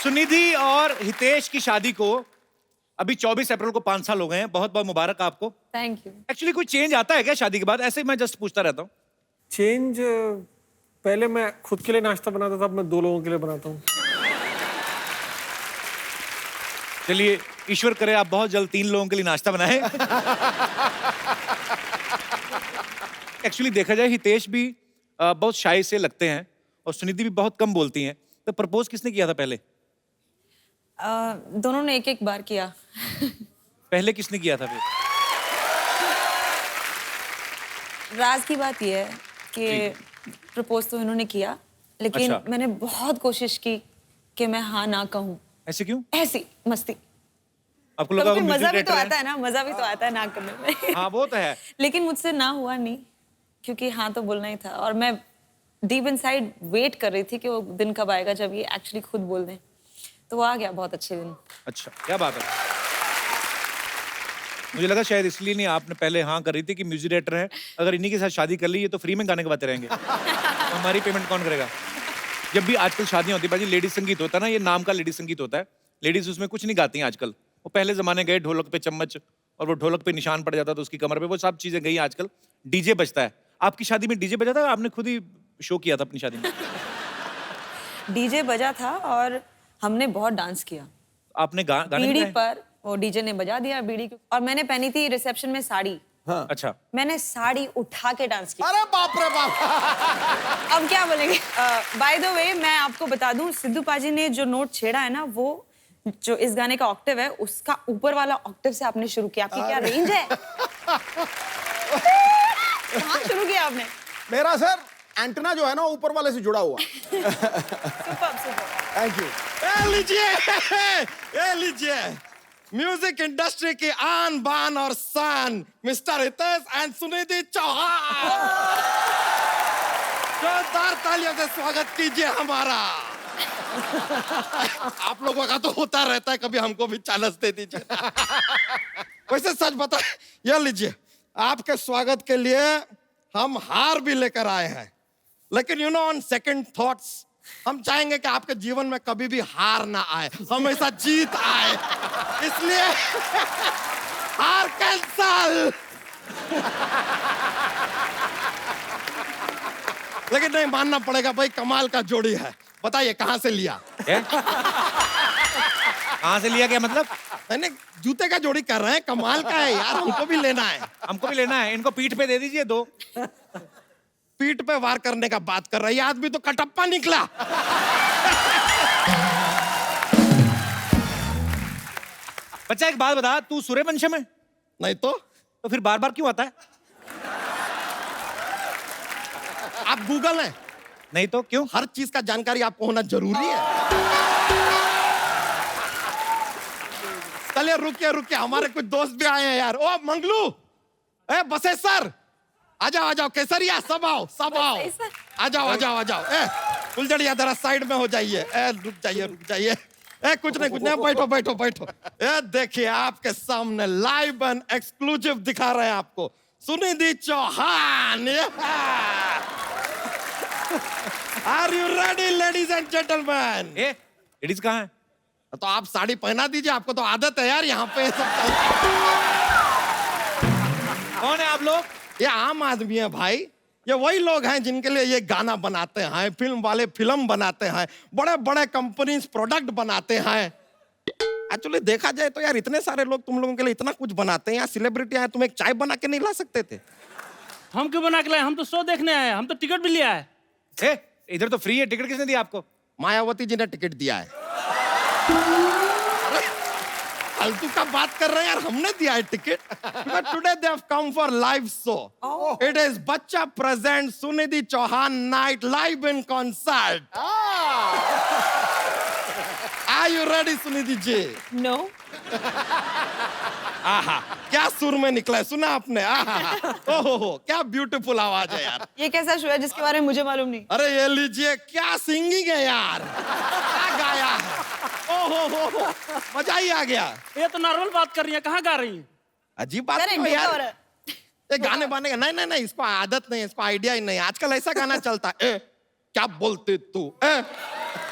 Speaker 5: सुनिधि और हितेश की शादी को अभी 24 अप्रैल को 5 साल हो गए हैं। बहुत बहुत मुबारक आपको।
Speaker 9: Thank you.
Speaker 5: एक्चुअली कोई चेंज आता है क्या शादी के बाद? ऐसे ही मैं जस्ट पूछता रहता हूँ।
Speaker 10: चेंज, पहले मैं खुद के लिए नाश्ता बनाता था, अब मैं 2 लोगों के लिए बनाता हूँ।
Speaker 5: चलिए ईश्वर करे आप बहुत जल्द 3 लोगों के लिए नाश्ता बनाएं। एक्चुअली देखा जाए हितेश भी बहुत शाय से लगते हैं और सुनिधि भी बहुत कम बोलती हैं, तो प्रपोज किसने किया था पहले?
Speaker 9: दोनों ने एक बार किया।
Speaker 5: पहले किसने किया था फिर?
Speaker 9: राज की बात यह है कि प्रपोज तो इन्होंने किया, लेकिन
Speaker 5: अच्छा।
Speaker 9: मैंने बहुत कोशिश की कि मैं हाँ ना कहूँ।
Speaker 5: ऐसे क्यों?
Speaker 9: ऐसी मस्ती।
Speaker 5: आपको लगा
Speaker 9: कभी
Speaker 5: वो
Speaker 9: मजा
Speaker 5: म्यूजिक
Speaker 9: भी तो
Speaker 5: डायरेक्टर
Speaker 9: आता है ना, मजा भी तो आता है ना करने में।
Speaker 5: हाँ वो तो है।
Speaker 9: लेकिन मुझसे ना हुआ नहीं, क्योंकि हाँ तो बोलना ही था, और मैं डीप इनसाइड वेट कर रही थी कि वो दिन कब आएगा जब ये एक्चुअली खुद बोल दें। तो वो आ गया, बहुत अच्छे दिन।
Speaker 5: अच्छा क्या बात है। मुझे लगा शायद इसलिए नहीं आपने पहले हाँ कर रही थी कि म्यूजिक डायरेक्टर है, अगर इन्हीं के साथ शादी कर ली ये तो फ्री में गाने गवाते रहेंगे। तो हमारी पेमेंट कौन करेगा? जब भी आजकल शादियां होती है भाजी, लेडीज संगीत होता है ना, ये नाम का लेडीज संगीत होता है। लेडीज उसमें कुछ नहीं गाती हैं आजकल। वो पहले जमाने गए ढोलक पे चम्मच, और वो ढोलक पे निशान पड़ जाता था उसकी कमर पे, वो सब चीजें गई। आजकल डीजे बजता है। आपकी शादी में डीजे बजा था? आपने खुद ही शो किया था अपनी शादी में?
Speaker 9: डीजे बजा था और हमने बहुत डांस किया।
Speaker 5: आपने गाने
Speaker 9: बीड़ी
Speaker 5: गाए?
Speaker 9: पर वो डीजे ने बजा दिया बीड़ी को, और मैंने पहनी थी रिसेप्शन में साड़ी।
Speaker 3: हाँ।
Speaker 5: अच्छा।
Speaker 9: मैंने साड़ी उठा के डांस किया।
Speaker 3: अरे बाप रे बाप।
Speaker 9: अब क्या बोलेंगे? बाय द वे मैं आपको बता दूं, सिद्धू पाजी ने जो नोट छेड़ा है ना, वो जो इस गाने का ऑक्टेव है, उसका ऊपर वाला ऑक्टेव से आपने शुरू किया। आपकी क्या रेंज है? कहाँ शुरू किया आपने?
Speaker 3: मेरा सर एंटेना जो है ना ऊपर वाले से जुड़ा हुआ।
Speaker 9: Super super.
Speaker 3: Thank you.
Speaker 2: ये लीजिए म्यूजिक इंडस्ट्री की आन बान और शान मिस्टर हितेश एंड सुनिधि चौहान। जोरदार तालियों से स्वागत कीजिए हमारा। आप लोगों का तो होता रहता है, कभी हमको भी चांस दे दीजिए। वैसे सच बता, ये लीजिए आपके स्वागत के लिए हम हार भी लेकर आए हैं, लेकिन you know on second thoughts हम चाहेंगे कि आपके जीवन में कभी भी हार ना आए, हमेशा जीत आए, इसलिए हार कैंसल। लेकिन नहीं मानना पड़ेगा भाई, कमाल का जोड़ी है। बताइए कहां से लिया?
Speaker 5: कहाँ से लिया गया मतलब?
Speaker 2: मैंने जूते का जोड़ी कर रहे हैं, कमाल का है यार, हमको भी लेना है।
Speaker 5: हमको भी लेना है, इनको पीठ पे दे दीजिए 2।
Speaker 2: पीठ पे वार करने का बात कर रहा है, ये आदमी तो कटप्पा निकला।
Speaker 5: बच्चा एक बात बता, तू सूर्यवंशम है?
Speaker 2: नहीं तो
Speaker 5: फिर बार बार क्यों आता है?
Speaker 2: आप गूगल हैं?
Speaker 5: नहीं तो क्यों?
Speaker 2: हर चीज का जानकारी आपको होना जरूरी है। चलिए रुकिए रुकिए, हमारे कुछ दोस्त भी आए हैं यार। ओ मंगलू, ए बसेसर, आ जाओ, केसरिया, सब आओ। आ जाओ। ए फुलझड़िया जरा साइड में हो जाइए। ए रुक जाइए। ए कुछ नहीं, बैठो। ए देखिए आपके सामने लाइव एंड एक्सक्लूसिव दिखा रहे हैं आपको Sunidhi Chauhan. Are you ready ladies and gentleman?
Speaker 5: ए लेडीज कहाँ है?
Speaker 2: तो आप साड़ी पहना दीजिए, आपको तो आदत है यार यहाँ पे सब चलता।
Speaker 5: कौन है आप लोग?
Speaker 2: ये आम आदमी है भाई, ये वही लोग हैं जिनके लिए ये गाना बनाते हैं, फिल्म वाले फिल्म बनाते हैं, बड़े बड़े कंपनीज प्रोडक्ट बनाते हैं। एक्चुअली देखा जाए तो यार इतने सारे लोग तुम लोगों के लिए इतना कुछ बनाते हैं, यहाँ सेलिब्रिटी आए, तुम एक चाय बना के नहीं ला सकते थे?
Speaker 10: हम क्यों बना के लाए? हम तो शो देखने आए, हम तो टिकट भी लिया है।
Speaker 5: ए, इधर तो फ्री है, टिकट किसने दिया आपको?
Speaker 2: मायावती जी ने टिकट दिया है। फालतू का बात कर रहे हैं यार, हमने दिया है ticket. But today they have come for live show. It is बच्चा present Sunidhi Chauhan night live in concert. Are you ready Sunidhi ji?
Speaker 9: No.
Speaker 2: आहा, क्या सुर में निकला है, सुना आपने? आहा, ओहो, क्या ब्यूटीफुल आवाज है यार।
Speaker 9: ये कैसा शो है जिसके बारे में मुझे मालूम नहीं?
Speaker 2: अरे ये लीजिए, क्या सिंगिंग है यार, क्या गाया है। ओहो, मजा ही आ गया।
Speaker 10: ये तो नॉर्मल बात कर रही है, कहाँ गा रही है?
Speaker 2: अजीब बात है यार, ये गाने बाने का नहीं, इसको आदत नहीं है, इसको आइडिया ही नहीं है। आजकल ऐसा गाना चलता है, ए क्या बोलते तू, ए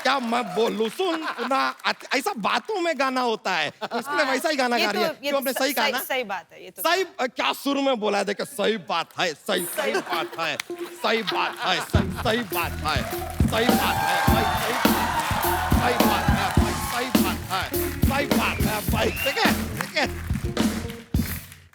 Speaker 2: क्या मैं बोलूं, सुन ना, ऐसा बातों में गाना होता है, इसके लिए वैसा ही गाना गा रही है। क्यों आपने सही कहा ना?
Speaker 9: सही बात है ये तो।
Speaker 2: सही क्या सुर में बोला है, देखो सही बात है, सही बात है, सही बात है, सही बात है, सही बात है भाई, सही बात है भाई, सही बात है भाई, ठीक है?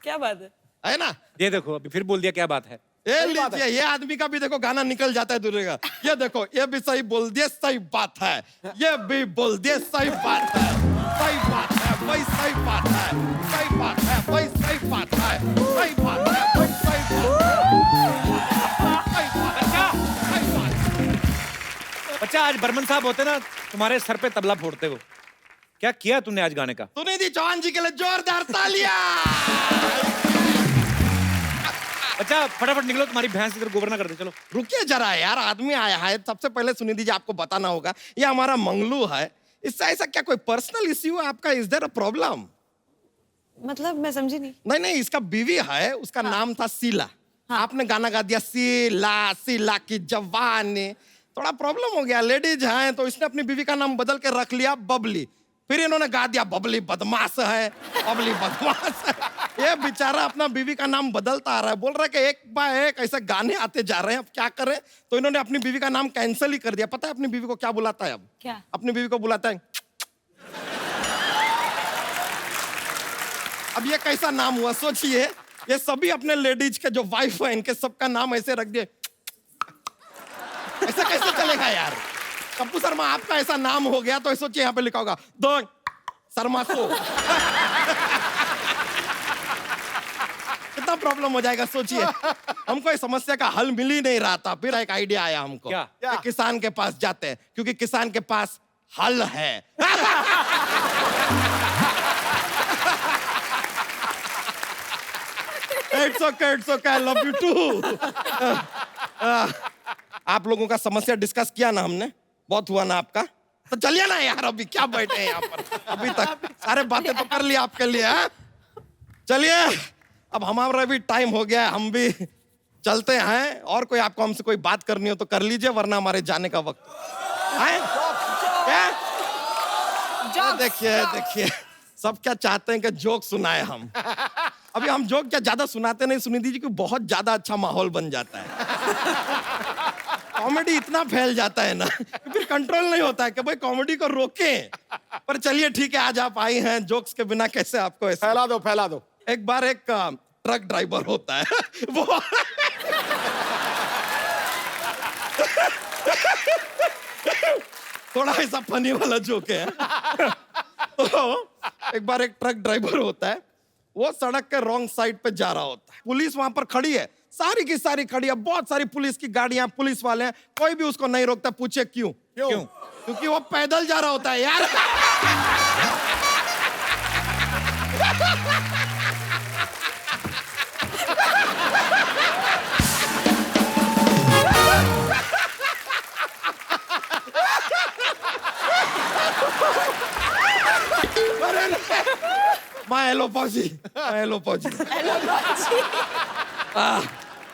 Speaker 9: क्या बात
Speaker 2: है ना?
Speaker 5: ये देखो अभी फिर बोल दिया क्या बात है।
Speaker 2: ये लीजिए, ये आदमी का भी देखो गाना निकल जाता है दूसरे का। ये देखो, ये भी सही बोल दिए, सही बात है, ये भी बोल दिए, सही बात है, सही बात है भाई, सही बात है, सही बात है भाई, सही बात है, सही बात है भाई, सही बात।
Speaker 5: बच्चा आज बर्मन साहब होते ना, तुम्हारे सर पे तबला फोड़ते हो। क्या किया तूने आज गाने का?
Speaker 2: सुनिधि चौहान जी के लिए जोरदार तालियां।
Speaker 5: अच्छा फटाफट निकलो, तुम्हारी भैंस इधर गोबर ना कर दे। चलो
Speaker 2: रुकिए जरा यार, आदमी आया है। सबसे पहले सुनिधि जी आपको बताना होगा, ये हमारा मंगलू है, इससे ऐसा क्या कोई पर्सनल इश्यू है आपका? Is there a problem?
Speaker 9: मतलब मैं समझी नहीं।
Speaker 2: नहीं, इसका बीवी है, उसका नाम था शीला। आपने गाना गा दिया शीला की जवानी, थोड़ा प्रॉब्लम हो गया। लेडीज हैं तो इसने अपनी बीवी का नाम बदल के रख लिया बबली, फिर इन्होंने गा दिया बबली बदमाश है, बबली बदमाश है। ये बेचारा अपना बीवी का नाम बदलता आ रहा है, बोल रहा है कि एक बाय एक ऐसे गाने आते जा रहे हैं, अब क्या करें? तो इन्होंने अपनी बीवी का नाम कैंसिल ही कर दिया। पता है अपनी बीवी को क्या बुलाता है अब?
Speaker 9: क्या?
Speaker 2: अपनी बीवी को बुलाता है, अब ये कैसा नाम हुआ सोचिए। ये सभी अपने लेडीज के जो वाइफ है, इनके सबका नाम ऐसे रख दिए, ऐसा कैसे चलेगा यार? कप्पू शर्मा आपका ऐसा नाम हो गया तो सोचिए यहाँ पे लिखा होगा दो शर्मा शो। कितना प्रॉब्लम हो जाएगा सोचिए। हमको इस समस्या का हल मिल ही नहीं रहा था, फिर एक आइडिया आया हमको।
Speaker 5: क्या?
Speaker 2: कि किसान के पास जाते हैं, क्योंकि किसान के पास हल है। It's okay, I love you too. आप लोगों का समस्या डिस्कस किया ना हमने, बहुत हुआ ना आपका, तो चलिए ना यार, अभी क्या बैठे हैं यहाँ पर? अभी तक सारे बातें तो कर लिया आपके लिए। चलिए अब हमारा भी टाइम हो गया है, हम भी चलते हैं। और कोई आपको हमसे कोई बात करनी हो तो कर लीजिए, वरना हमारे जाने का वक्त है। क्या देखिए सब क्या चाहते हैं कि जोक सुनाए हम। अभी हम जोक क्या ज्यादा सुनाते नहीं सुनिधि जी, क्योंकि बहुत ज्यादा अच्छा माहौल बन जाता है। कॉमेडी इतना फैल जाता है ना कि फिर कंट्रोल नहीं होता है कि भाई कॉमेडी को रोकें। पर चलिए ठीक है, आज आप आई हैं, जोक्स के बिना कैसे आपको ऐसे।
Speaker 3: फैला दो फैला दो।
Speaker 2: एक बार एक ट्रक ड्राइवर होता है वो थोड़ा ऐसा फनी वाला जोक है। तो एक बार एक ट्रक ड्राइवर होता है, वो सड़क के रॉन्ग साइड पे जा रहा होता है। पुलिस वहां पर खड़ी है, सारी की सारी खड़ी है, बहुत सारी पुलिस की गाड़ियां, पुलिस वाले हैं, कोई भी उसको नहीं रोकता। पूछे क्यों?
Speaker 3: क्यों?
Speaker 2: क्योंकि वो पैदल जा रहा होता है यार। अरे मैं हेलो पहुंची।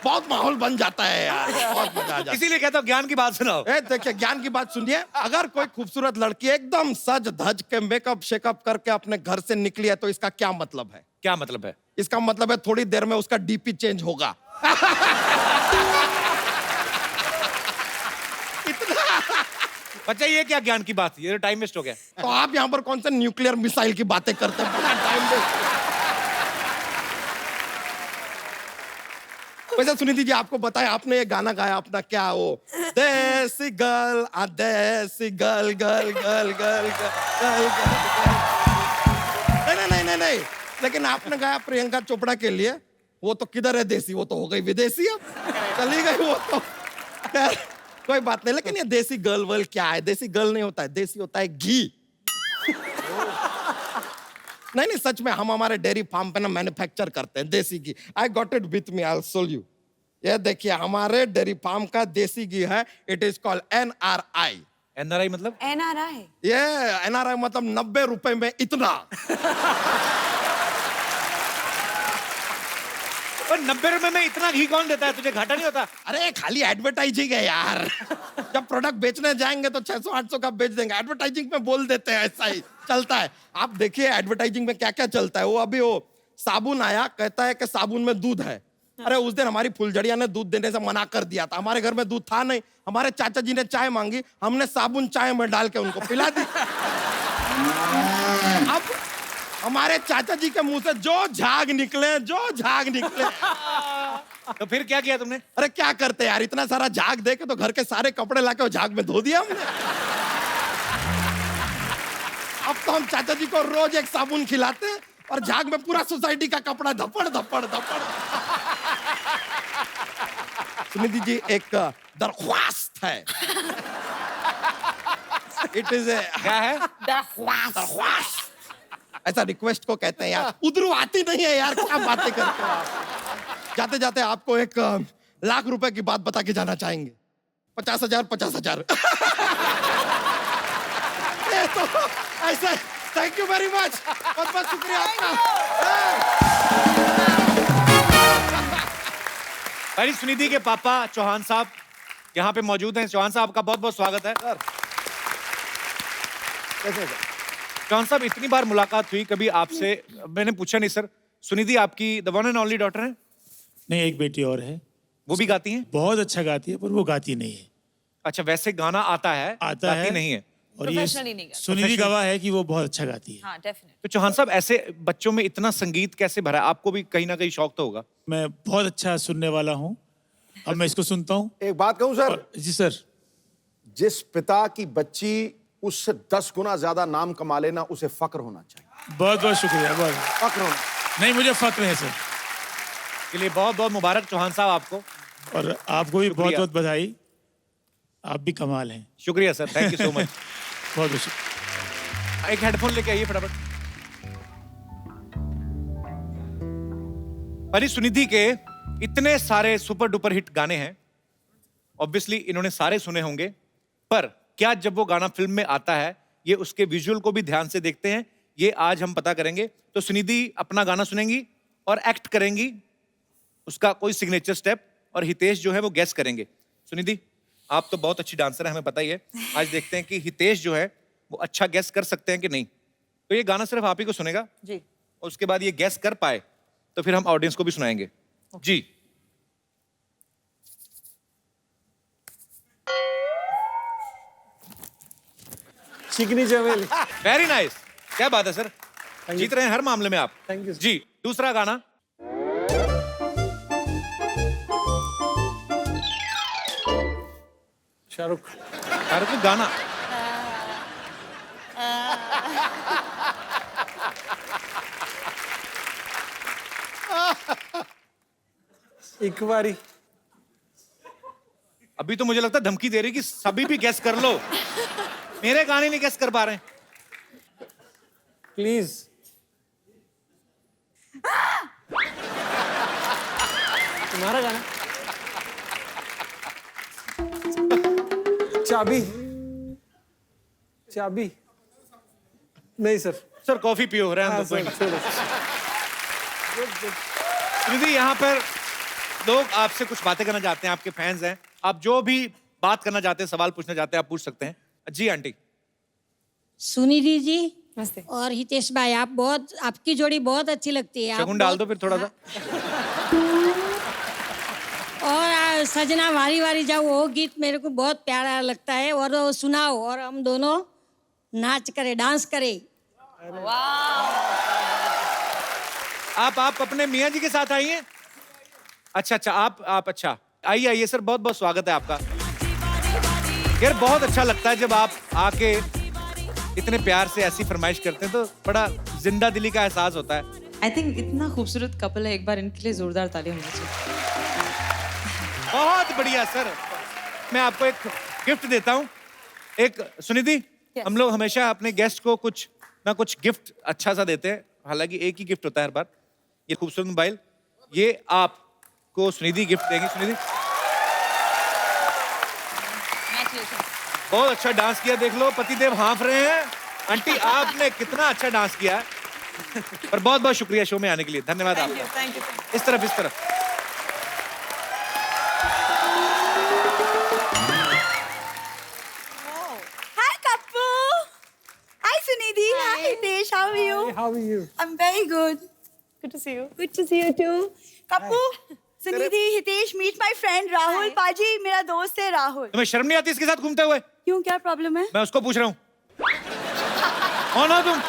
Speaker 2: बहुत माहौल बन जाता है यार, बहुत मजा आ जाता है।
Speaker 5: इसीलिए कहता हूँ ज्ञान की बात सुनाओ।
Speaker 2: देखिए ज्ञान की बात सुनिए, अगर कोई खूबसूरत लड़की एकदम सज धज के मेकअप शेकअप करके अपने घर से निकली है तो इसका क्या मतलब है?
Speaker 5: क्या मतलब है?
Speaker 2: इसका मतलब है थोड़ी देर में उसका डीपी चेंज होगा।
Speaker 5: बच्चा ये क्या ज्ञान की बात, ये टाइम वेस्ट हो गया।
Speaker 2: तो आप यहाँ पर कौन से न्यूक्लियर मिसाइल की बातें करते हैं? बड़ा टाइम वेस्ट। वैसे सुनीति जी, आपको बताया, आपने ये गाना गाया अपना, क्या वो देसी गर्ल आ देसी girl girl girl girl girl नहीं, लेकिन आपने गाया प्रियंका चोपड़ा के लिए, वो तो किधर है देसी, वो तो हो गई विदेशी, अब चली गई वो तो। खैर कोई बात नहीं, लेकिन ये देसी गर्ल वर्ल क्या है? देसी गर्ल नहीं होता है, देसी होता है घी। नहीं सच में, हम हमारे डेयरी फार्म पे ना मैन्युफैक्चर करते हैं desi ghee. I got it with me, I will show you. ये देखिए हमारे डेयरी फार्म का देसी घी है, it is called NRI।
Speaker 5: NRI मतलब?
Speaker 9: NRI
Speaker 2: ये NRI मतलब 90 रुपए में इतना।
Speaker 5: पर 90 रुपए में इतना घी कौन देता है? तुझे घाटा नहीं होता?
Speaker 2: अरे खाली एडवर्टाइजिंग है यार। जब प्रोडक्ट बेचने जाएंगे तो 600-800 का बेच देंगे, एडवर्टाइजिंग में बोल देते हैं, ऐसा ही चलता है। आप देखिए एडवर्टाइजिंग में क्या क्या चलता है। वो अभी वो साबुन आया, कहता है कि साबुन में दूध है। अरे उस दिन हमारी फुलझड़िया ने दूध देने से मना कर दिया था, हमारे घर में दूध था नहीं। हमारे चाचा जी ने चाय मांगी, हमने साबुन चाय में डाल के उनको पिला दी। अब हमारे चाचा जी के मुंह से जो झाग निकले।
Speaker 5: तो फिर क्या किया तुमने?
Speaker 2: अरे क्या करते यार, इतना सारा झाग दे के तो घर के सारे कपड़े लाके वो झाग में धो दिया हमने। अब तो हम चाचा जी को रोज एक साबुन खिलाते हैं और झाग में पूरा सोसाइटी का कपड़ा धपड़। सुनिधि जी, एक दरख्वास्त है। इट इज
Speaker 5: क्या है?
Speaker 2: दरख्वास्त। ऐसा रिक्वेस्ट को कहते हैं यार। उधरू आती नहीं है यार, क्या बातें करते हो आप? जाते जाते आपको 1,00,000 रुपए की बात बता के जाना चाहेंगे। 50,000। तो ऐसा, थैंक यू वेरी मच, बहुत बहुत शुक्रिया आपका।
Speaker 5: भाई सुनिधि के पापा चौहान साहब यहाँ पे मौजूद हैं। चौहान साहब का बहुत बहुत स्वागत है। चौहान साहब, इतनी बार मुलाकात हुई, कभी आपसे मैंने पूछा नहीं सर, सुनिधि आपकी the one and only daughter है?
Speaker 11: नहीं, एक बेटी और है।
Speaker 5: वो भी गाती हैं?
Speaker 11: बहुत अच्छा गाती है, पर वो गाती नहीं है।
Speaker 5: अच्छा, वैसे गाना आता है,
Speaker 11: आता
Speaker 5: गाती
Speaker 11: है
Speaker 5: नहीं है।
Speaker 11: और ये सुनिधि गवाह है कि वो बहुत अच्छा गाती है।
Speaker 9: हाँ, डेफिनेटली।
Speaker 5: तो चौहान साहब, ऐसे बच्चों में इतना संगीत कैसे भरा? आपको भी कहीं ना कहीं शौक तो होगा।
Speaker 11: मैं बहुत अच्छा सुनने वाला हूँ, अब मैं इसको सुनता हूँ।
Speaker 3: एक बात कहूँ सर?
Speaker 11: जी सर।
Speaker 3: जिस पिता की बच्ची उससे 10 गुना ज्यादा नाम कमा लेना, उसे फक्र होना चाहिए।
Speaker 11: बहुत बहुत शुक्रिया। बहुत
Speaker 3: फक्र होना।
Speaker 11: नहीं, मुझे फक्र है सर।
Speaker 5: के लिए बहुत बहुत मुबारक चौहान साहब आपको,
Speaker 11: और आपको भी बहुत बहुत बधाई। आप भी कमाल हैं।
Speaker 5: शुक्रिया sir, thank you so much.
Speaker 11: बहुत बहुत शुक्रिया।
Speaker 5: एक हेडफोन लेके आइए फटाफट। अरे सुनिधि के इतने सारे सुपर डुपर हिट गाने हैं, ऑब्वियसली इन्होंने सारे सुने होंगे, पर क्या जब वो गाना फिल्म में आता है, ये उसके विजुअल को भी ध्यान से देखते हैं? ये आज हम पता करेंगे। तो सुनिधि अपना गाना सुनेंगी और एक्ट करेंगी, उसका कोई सिग्नेचर स्टेप, और हितेश जो है वो गेस करेंगे। सुनिधि, आप तो बहुत अच्छी डांसर है, हमें पता ही है। आज देखते हैं कि हितेश जो है वो अच्छा गेस कर सकते हैं कि नहीं। तो ये गाना सिर्फ आप ही को सुनेगा
Speaker 9: जी,
Speaker 5: और उसके बाद ये गेस कर पाए तो फिर हम ऑडियंस को भी सुनाएंगे। जी
Speaker 10: चिकनी चमेली।
Speaker 5: वेरी नाइस, क्या बात है सर, जीत रहे हैं हर मामले में आप।
Speaker 10: थैंक यू
Speaker 5: जी, दूसरा गाना।
Speaker 10: शाहरुख।
Speaker 5: शाहरुख का गाना।
Speaker 10: एक बारी।
Speaker 5: अभी तो मुझे लगता है धमकी दे रही कि सभी भी गेस कर लो, मेरे गाने नहीं गेस कर पा रहे हैं।
Speaker 10: प्लीज। तुम्हारा गाना। चाबी। चाबी नहीं सर।
Speaker 5: सर कॉफी पियो, रहने दो, कोई नहीं।
Speaker 10: छोड़ो।
Speaker 5: दीदी यहाँ पर लोग आपसे कुछ बातें करना चाहते हैं, आपके फैंस हैं, आप जो भी बात करना चाहते हैं, सवाल पूछना चाहते हैं, आप पूछ सकते हैं। जी आंटी।
Speaker 12: सुनिधि जी
Speaker 9: नमस्ते।
Speaker 12: और हितेश भाई, आप बहुत, आपकी जोड़ी बहुत अच्छी लगती है।
Speaker 5: शगुन डाल दो फिर थोड़ा सा।
Speaker 12: और सजना वारी वारी जाओ, वो गीत मेरे को बहुत प्यारा लगता है, और वो सुनाओ और हम दोनों नाच करें, डांस करें।
Speaker 5: आप अपने मियाँ जी के साथ आई हैं? अच्छा, आप अच्छा, आइए आइए सर, बहुत बहुत स्वागत है आपका। यार बहुत अच्छा लगता है जब आप आके इतने प्यार से ऐसी फरमाइश करते हैं, तो बड़ा जिंदा दिली का एहसास होता है।
Speaker 13: आई थिंक इतना खूबसूरत कपल है, एक बार इनके लिए जोरदार ताली होनी चाहिए।
Speaker 5: बहुत बढ़िया सर, मैं आपको एक गिफ्ट देता हूँ। एक सुनिधि, हम लोग हमेशा अपने गेस्ट को कुछ ना कुछ गिफ्ट अच्छा सा देते हैं, हालांकि एक ही गिफ्ट होता है हर बार। ये खूबसूरत मोबाइल, ये आपको सुनिधि गिफ्ट देंगी। सुनिधि बहुत अच्छा डांस किया, देख लो पतिदेव हाँफ रहे हैं। आंटी आपने कितना अच्छा डांस किया है, और बहुत बहुत शुक्रिया शो में आने के लिए, धन्यवाद आपका।
Speaker 9: Thank you.
Speaker 5: इस तरफ।
Speaker 14: Hi, Kappu. Hi, Sunidhi. Hi, Hitesh. How are you?
Speaker 10: How are you?
Speaker 14: I'm very good.
Speaker 9: Good to see you.
Speaker 14: Good to see you too. Kappu, Sunidhi, Hitesh, meet my friend Rahul. पाजी, मेरा दोस्त है राहुल।
Speaker 5: तुम्हें शर्म नहीं आती इसके साथ घूमते हुए?
Speaker 14: क्यों, क्या प्रॉब्लम है?
Speaker 5: मैं उसको पूछ रहा हूँ। कौन हो तुम?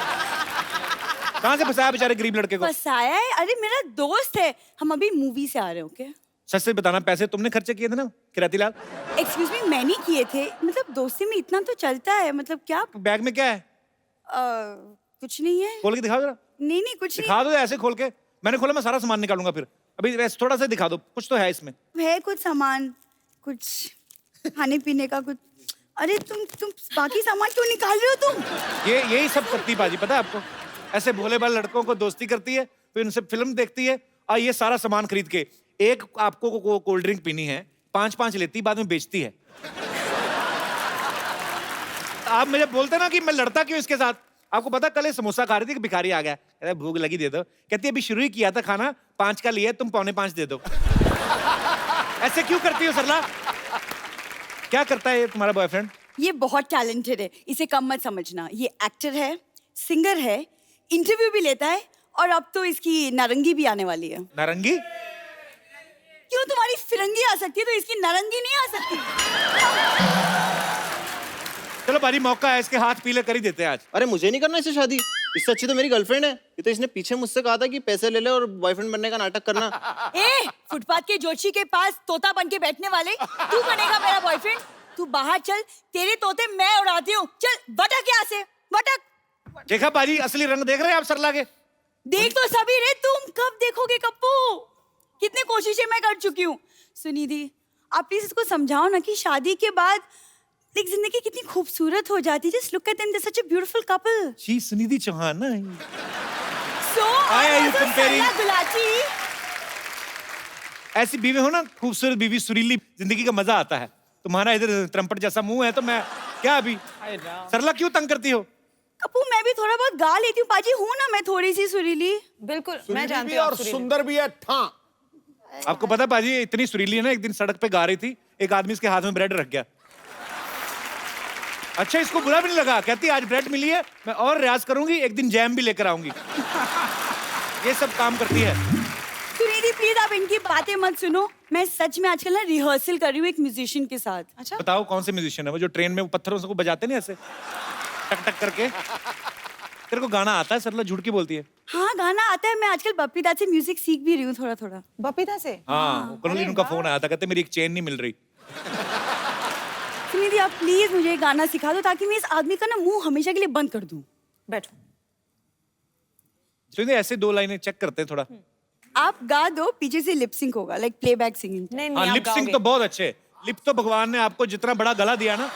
Speaker 5: कहाँ से फंसाया बेचारे गरीब लड़के को?
Speaker 14: फंसाया है? अरे मेरा दोस्त है, हम अभी मूवी से आ रहे हैं। ओके,
Speaker 5: सच से बताना, पैसे तुमने खर्चे किए थे ना किराती लाल?
Speaker 14: एक्सक्यूज मी, मैंने किए थे। मतलब दोस्ती में इतना तो चलता है। मतलब क्या?
Speaker 5: बैग में क्या है?
Speaker 14: कुछ नहीं है।
Speaker 5: खोल के दिखाओ जरा।
Speaker 14: नहीं कुछ
Speaker 5: दिखा दो ऐसे खोल के। मैंने खोला, मैं सारा सामान निकालूंगा फिर। अभी वैसे थोड़ा सा दिखा दो, कुछ तो है इसमें।
Speaker 14: है कुछ सामान, कुछ खाने पीने का कुछ। अरे तुम बाकी सामान क्यों निकाल रहे हो तुम?
Speaker 5: यही सब करती बाजी, पता है आपको? ऐसे भोले भाले लड़कों को दोस्ती करती है, फिर उनसे फिल्म देखती है, और ये सारा सामान खरीद के, एक आपको कोल्ड ड्रिंक पीनी है, 5-5 लेती, बाद में बेचती है। आप मुझे बोलते ना कि मैं लड़ता क्यों इसके साथ। आपको पता, कल ये समोसा खा रही थी, भिखारी आ गया, कहता भूख लगी दे दो। कहती अभी शुरू ही किया था खाना, 5 का लिया, तुम 4.25 दे दो। ऐसे क्यों करती हो सरला? क्या करता है ये तुम्हारा बॉयफ्रेंड?
Speaker 14: ये बहुत टैलेंटेड है, इसे कम मत समझना। ये एक्टर है, सिंगर है, इंटरव्यू भी लेता है, और अब तो इसकी नारंगी भी आने वाली है।
Speaker 5: नारंगी?
Speaker 14: क्यों, तुम्हारी फिरंगी आ सकती है तो इसकी नारंगी नहीं आ सकती?
Speaker 5: चलो भारी मौका है, इसके हाथ पीले कर ही देते हैं आज।
Speaker 15: अरे मुझे नहीं करना इससे शादी, इससे अच्छी तो मेरी गर्लफ्रेंड है। ये तो इसने पीछे मुझसे कहा था कि पैसे ले ले और बॉयफ्रेंड बनने का नाटक करना।
Speaker 14: ए, फुटपाथ के जोशी के पास तोता बन के बैठने वाले, तू बनेगा मेरा बॉयफ्रेंड? तू बाहर चल, तेरे तोते मैं उड़ाती हूँ। चल भटक यहाँ से, भटक।
Speaker 5: देखा बाजी, असली रंग देख रहे हैं आप सरला के?
Speaker 14: देख तो सभी रे, तुम कब देखोगे कप्पू? कितनी कोशिशें मैं कर चुकी हूँ। सुनिधि, आप प्लीज इसको समझाओ ना कि शादी के बाद एक जिंदगी कितनी खूबसूरत हो जाती है। Just look at them, they are such a beautiful couple.
Speaker 5: She Sunidhi Chauhan ना।
Speaker 14: So
Speaker 5: Why are you comparing?
Speaker 14: Gulati.
Speaker 5: ऐसी बीवी हो ना, खूबसूरत बीवी, सुरीली, जिंदगी का मजा आता है। तुम्हारा इधर त्रंपट जैसा मुंह है, तो मैं क्या अभी सरला क्यों तंग करती हो?
Speaker 14: कप्पू, मैं भी थोड़ा बहुत गा लेती हूँ पाजी, हूँ ना मैं थोड़ी सी सुरीली।
Speaker 9: बिल्कुल,
Speaker 3: मैं जानती हूँ। और सुंदर भी है। ठां।
Speaker 5: आपको पता पाजी, इतनी सुरीली है ना, एक दिन सड़क पे गा रही थी, एक आदमी इसके हाथ में ब्रेड रख गया। अच्छा, इसको बुरा भी नहीं लगा, कहती आज ब्रेड मिली है, मैं और रियाज करूंगी, एक दिन जैम भी लेकर आऊंगी। ये सब काम करती है।
Speaker 14: सुनिधि प्लीज आप इनकी बातें मत सुनो। मैं सच में आजकल ना रिहर्सल कर रही हूँ एक म्यूजिशियन के साथ।
Speaker 5: अच्छा, बताओ कौन से म्यूजिशियन है वो, जो ट्रेन में पत्थरों से को बजाते नहीं ऐसे? टक टक करके। तेरे को गाना आता है? सरला झूठ की बोलती है।
Speaker 14: हाँ गाना आता है, मैं आजकल बप्पी दा से म्यूजिक सीख भी रही हूँ थोड़ा थोड़ा।
Speaker 9: बप्पी दा से?
Speaker 5: हाँ, करोलिन का फोन आया था, कहते मेरी एक चेन नहीं मिल रही।
Speaker 14: सुनिधि आप प्लीज मुझे एक गाना सिखा दो ताकि मैं इस आदमी का ना मुंह हमेशा के लिए बंद कर दूं।
Speaker 9: बैठो।
Speaker 5: सुनिधि ऐसे 2 लाइनें चेक करते हैं थोड़ा।
Speaker 14: आप गा दो, पीछे से लिप सिंक होगा, लाइक प्लेबैक सिंगिंग।
Speaker 9: नहीं
Speaker 5: हाँ, लिप सिंक तो बहुत अच्छे। लिप तो भगवान ने आपको जितना बड़ा गला दिया ना।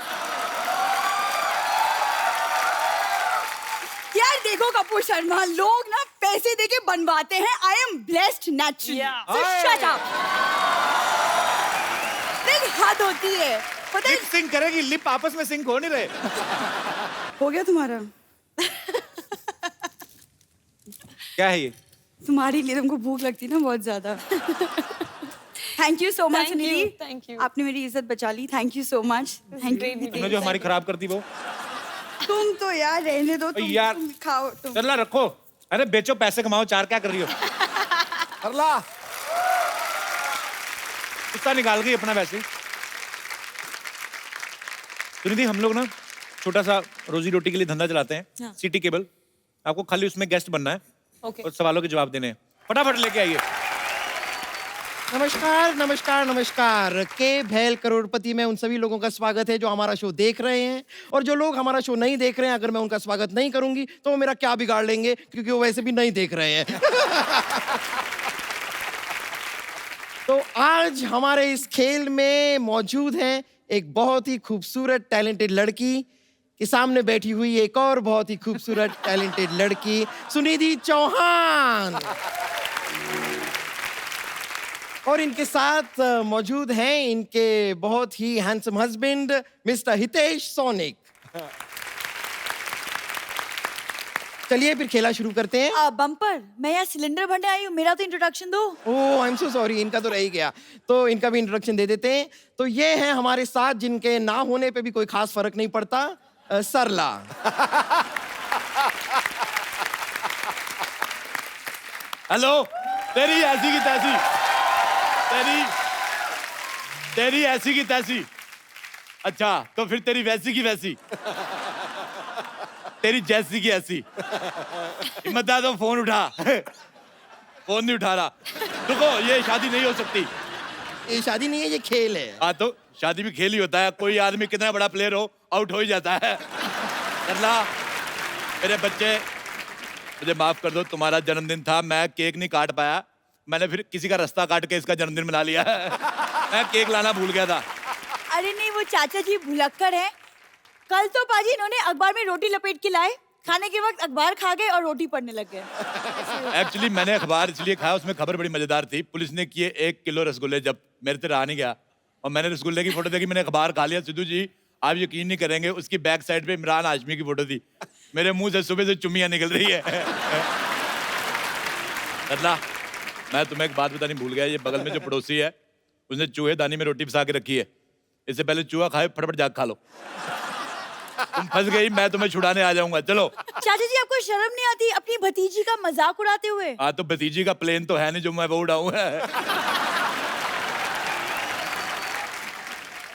Speaker 14: यार देखो कपूर शर्मा, लोग ना पैसे देके बनवाते हैं। I am blessed naturally, so shut up. देख हद होती है, पता है।
Speaker 5: लिप सिंक करेगी, लिप आपस में सिंक हो नहीं रहे।
Speaker 14: हो गया तुम्हारा?
Speaker 5: क्या है ये?
Speaker 14: तुम्हारे लिए, तुमको भूख लगती है ना बहुत ज्यादा। Thank you so much Sunidhi,
Speaker 9: thank you.
Speaker 14: आपने मेरी इज्जत बचा ली। Thank you so much. Thank you.
Speaker 5: तुमने जो हमारी खराब कर दी वो।
Speaker 14: तुम तो यार रहने दो, तुम
Speaker 5: यार
Speaker 14: तुम खाओ तुम।
Speaker 5: सरला रखो। अरे बेचो, पैसे कमाओ, 4 क्या कर रही हो?
Speaker 3: सरला
Speaker 5: कितना निकाल गई अपना वैसे। सुनिधि हम लोग ना छोटा सा रोजी रोटी के लिए धंधा चलाते हैं।
Speaker 9: हाँ।
Speaker 5: City cable. आपको खाली उसमें गेस्ट बनना है
Speaker 9: ओके।
Speaker 5: और सवालों के जवाब देने हैं। फटाफट लेके आइए।
Speaker 2: नमस्कार नमस्कार नमस्कार। के भैल करोड़पति में उन सभी लोगों का स्वागत है जो हमारा शो देख रहे हैं, और जो लोग हमारा शो नहीं देख रहे हैं, अगर मैं उनका स्वागत नहीं करूंगी तो वो मेरा क्या बिगाड़ लेंगे, क्योंकि वो वैसे भी नहीं देख रहे हैं। तो आज हमारे इस खेल में मौजूद हैं एक बहुत ही खूबसूरत टैलेंटेड लड़की के सामने बैठी हुई एक और बहुत ही खूबसूरत टैलेंटेड लड़की सुनिधि चौहान, और इनके साथ मौजूद हैं इनके बहुत ही handsome husband mister Hitesh Sonik. चलिए फिर खेला शुरू करते हैं।
Speaker 14: बम्पर, मैं यहाँ सिलेंडर भरने आई हूँ, मेरा तो इंट्रोडक्शन दो।
Speaker 2: ओह आई एम सो सॉरी, इनका तो रह ही गया, तो इनका भी इंट्रोडक्शन दे देते हैं। तो ये हैं हमारे साथ जिनके ना होने पे भी कोई खास फर्क नहीं पड़ता, सरला।
Speaker 1: हेलो, तेरी ऐसी की तैसी, तेरी ऐसी की तैसी। अच्छा, तो फिर तेरी वैसी की वैसी, तेरी जैसी की ऐसी। हिम्मत है तो फोन उठा। फोन नहीं उठा रहा। रुको, ये शादी नहीं हो सकती।
Speaker 2: ये शादी नहीं है, ये खेल है।
Speaker 1: हाँ तो शादी भी खेल ही होता है। कोई आदमी कितना बड़ा प्लेयर हो, आउट हो ही जाता है। सरला, मेरे बच्चे, मुझे माफ कर दो, तुम्हारा जन्मदिन था, मैं केक नहीं काट पाया। मैंने फिर किसी का रास्ता काट के इसका जन्मदिन मना लिया। मैं केक लाना भूल गया था।
Speaker 14: अरे नहीं, वो चाचा जी भुलक्कड़ हैं। कल तो पाजी इन्होंने अखबार में रोटी लपेट के लाए, खाने के वक्त अखबार खा गए और रोटी पढ़ने लग गए।
Speaker 1: एक्चुअली मैंने अखबार इसलिए खाया, उसमें खबर बड़ी मजेदार थी। पुलिस ने किए 1 किलो रसगुल्ले, जब मेरे से रहा नहीं गया और मैंने रसगुल्ले की फोटो देखी, मैंने अखबार खा लिया। सिद्धू जी आप यकीन नहीं करेंगे, उसकी बैक साइड पे इमरान हाशमी की फोटो थी। मेरे मुंह से सुबह से चुम्मियां निकल रही है। सरला, मैं तुम्हें एक बात बतानी भूल गया। ये बगल में जो पड़ोसी है, उसने चूहे दानी में रोटी फंसा के रखी है। इससे पहले चूहा खाए, फटाफट जाग खा लो। तुम फंस गई, मैं तुम्हें छुड़ाने आ जाऊंगा। चलो।
Speaker 14: चाचा जी आपको शर्म नहीं आती अपनी भतीजी का मजाक उड़ाते हुए?
Speaker 1: हाँ तो भतीजी का प्लेन तो है नहीं जो मैं वो उड़ाऊं।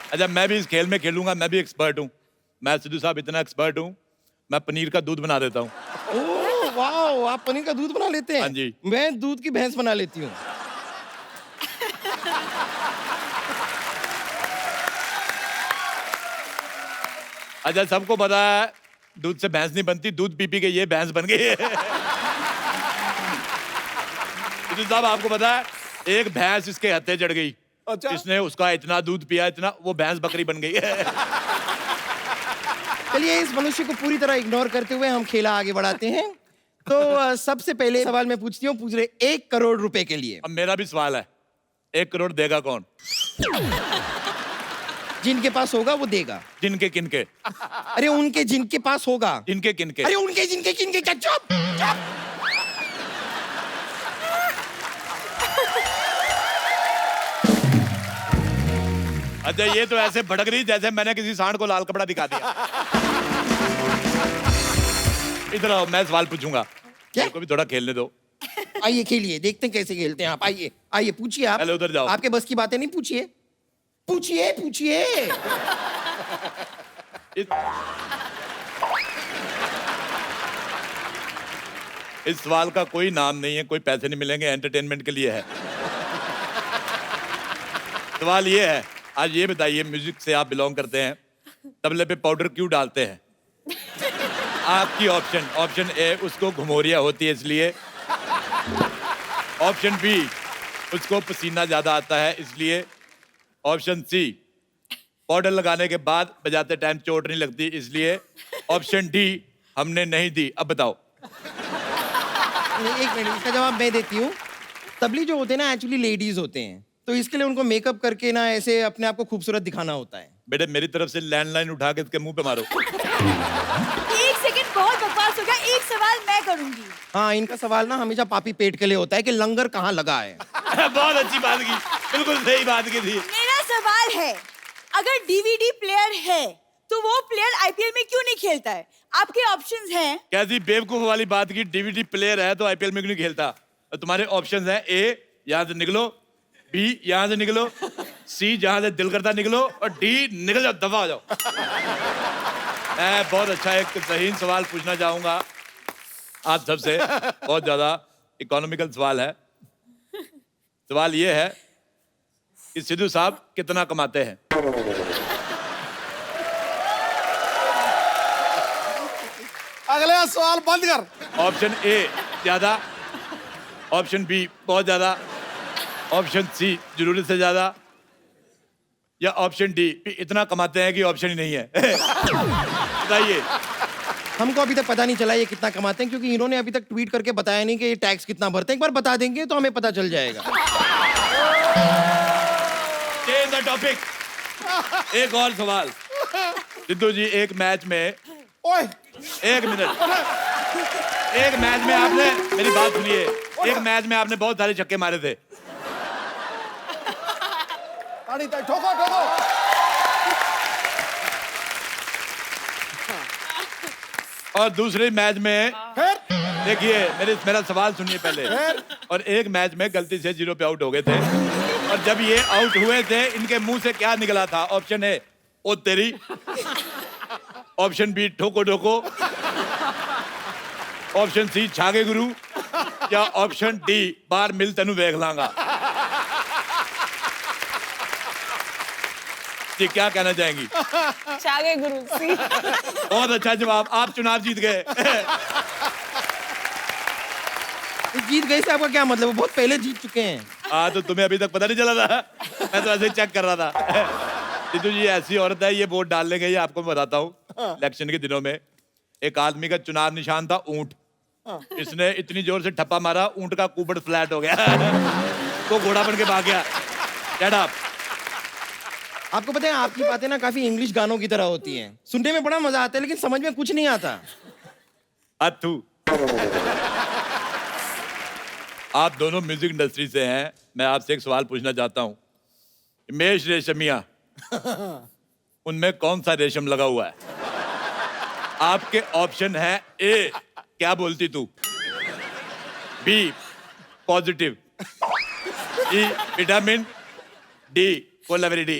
Speaker 1: अच्छा, मैं भी इस खेल में खेलूंगा, मैं भी एक्सपर्ट हूँ। मैं सिद्धू साहब इतना एक्सपर्ट हूँ, मैं पनीर का दूध बना देता हूँ।
Speaker 2: ओह वाह, आप पनीर का दूध बना लेते हैं?
Speaker 1: हाँ जी।
Speaker 2: मैं दूध की भैंस बना लेती हूँ।
Speaker 1: अच्छा, सबको पता है दूध से भैंस नहीं बनती, दूध पी पी के ये भैंस बन गई है। सिद्धू साहब आपको पता है, एक भैंस इसके हत्थे चढ़ गई।
Speaker 3: अच्छा।
Speaker 1: इसने उसका इतना दूध पिया, इतना, वो भैंस बकरी बन गई है।
Speaker 2: चलिए इस मनुष्य को पूरी तरह इग्नोर करते हुए हम खेला आगे बढ़ाते हैं। तो सबसे पहले सवाल मैं पूछती हूँ, पूछ रहे 1 करोड़ रुपए के लिए।
Speaker 1: अब मेरा भी सवाल है, 1 करोड़ देगा कौन?
Speaker 2: जिनके पास होगा वो देगा।
Speaker 1: जिनके किनके?
Speaker 2: अरे उनके जिनके पास होगा।
Speaker 1: जिनके किनके?
Speaker 2: अरे उनके जिनके किनके क्या? चुप चुप।
Speaker 1: अच्छा, ये तो ऐसे भड़क रही जैसे मैंने किसी सांड को लाल कपड़ा दिखा दिया। इधर आओ, मैं सवाल पूछूंगा। मेरे को भी थोड़ा खेलने दो।
Speaker 2: आइए खेलिए, देखते हैं कैसे खेलते हैं आप। आइए आइए, पूछिए आप।
Speaker 1: पहले उधर जाओ।
Speaker 2: आपके बस की बातें नहीं, पूछिए पूछिए पूछिए।
Speaker 1: इस सवाल का कोई नाम नहीं है, कोई पैसे नहीं मिलेंगे, एंटरटेनमेंट के लिए है। सवाल ये है, आज ये बताइए, म्यूजिक से आप बिलोंग करते हैं, तबले पे पाउडर क्यों डालते हैं? आपकी ऑप्शन ए, उसको घुमोरिया होती है इसलिए। ऑप्शन बी, उसको पसीना ज्यादा आता है इसलिए। ऑप्शन सी, पाउडर लगाने के बाद बजाते टाइम चोट नहीं लगती इसलिए। ऑप्शन डी, हमने नहीं दी। अब बताओ।
Speaker 16: एक मिनट, इसका जवाब मैं देती हूँ। तबली जो होते हैं ना एक्चुअली लेडीज होते हैं, तो इसके लिए उनको मेकअप करके ना ऐसे अपने आप को खूबसूरत दिखाना होता है।
Speaker 1: बेटे मेरी तरफ से लैंडलाइन उठा के इसके मुंह पे मारो।
Speaker 14: एक सेकंड, बहुत बकवास हो गया। एक सवाल मैं करूंगी।
Speaker 16: हाँ, इनका सवाल ना हमेशा पापी पेट के लिए होता है कि लंगर कहाँ लगा है।
Speaker 1: बहुत अच्छी बात की, बिल्कुल सही बात की थी।
Speaker 14: मेरा सवाल है, अगर डीवीडी प्लेयर है तो वो प्लेयर आईपीएल में क्यों नहीं खेलता है? आपके ऑप्शंस हैं।
Speaker 1: कैसी बेवकूफ वाली बात की, डीवीडी प्लेयर है तो आईपीएल में क्यों नहीं खेलता? और तुम्हारे ऑप्शंस हैं, ए यहाँ से निकलो, बी यहाँ से निकलो, सी जहाँ से दिल करता निकलो, और डी निकल जाओ, दफा हो जाओ। मैं बहुत अच्छा एक सही सवाल पूछना चाहूंगा आप सबसे, बहुत ज्यादा इकोनॉमिकल सवाल है। सवाल ये है कि सिद्धू साहब कितना कमाते हैं?
Speaker 2: अगला सवाल बंद कर।
Speaker 1: ऑप्शन ए ज्यादा, ऑप्शन बी बहुत ज्यादा, ऑप्शन सी जरूरत से ज्यादा, या ऑप्शन डी इतना कमाते हैं कि ऑप्शन ही नहीं है। बताइए।
Speaker 16: हमको अभी तक पता नहीं चला ये कितना कमाते हैं, क्योंकि इन्होंने अभी तक ट्वीट करके बताया नहीं कि ये टैक्स कितना भरते हैं। एक बार बता देंगे तो हमें पता चल जाएगा।
Speaker 1: Change the topic. एक और सवाल। सिद्धू जी, एक मैच में, एक मिनट, एक मैच में आपने, मेरी बात सुनिए, एक मैच में आपने बहुत सारे छक्के मारे थे।
Speaker 3: ठोको ठोको।
Speaker 1: और दूसरे मैच में देखिए, मेरा सवाल सुनिए पहले। और एक मैच में गलती से 0 पे आउट हो गए थे, और जब ये आउट हुए थे इनके मुंह से क्या निकला था? ऑप्शन ए, ओ तेरी। ऑप्शन बी, ठोको ठोको। ऑप्शन सी, छागे गुरु। या ऑप्शन डी, बार मिल तेनू वेख लांगा। जी, क्या कहना चाहेंगी?
Speaker 9: छागे गुरु सी।
Speaker 1: बहुत अच्छा जवाब, आप चुनाव जीत गए।
Speaker 16: जीत गए से आपका क्या मतलब? वो बहुत पहले जीत चुके हैं।
Speaker 1: हाँ, तो तुम्हें अभी तक पता नहीं चला था? मैं तो ऐसे चेक कर रहा था। सिद्धू जी ऐसी औरत है, ये वोट डालने गई, आपको मैं बताता हूँ। इलेक्शन के दिनों में एक आदमी का चुनाव निशान था ऊंट। इसने इतनी जोर से ठप्पा मारा, ऊंट का कुबड़ फ्लैट हो गया। तो घोड़ा बन के भाग गया। Shut up।
Speaker 16: आपको पता है आपकी बातें ना काफी इंग्लिश गानों की तरह होती हैं। सुनने में बड़ा मजा आता है लेकिन समझ में कुछ नहीं आता।
Speaker 1: अथू। आप दोनों म्यूजिक इंडस्ट्री से हैं, मैं आपसे एक सवाल पूछना चाहता हूँ। मेष रेशमिया, उनमें कौन सा रेशम लगा हुआ है? आपके ऑप्शन है, ए क्या बोलती तू, B positive, C vitamin, D Kolaveri.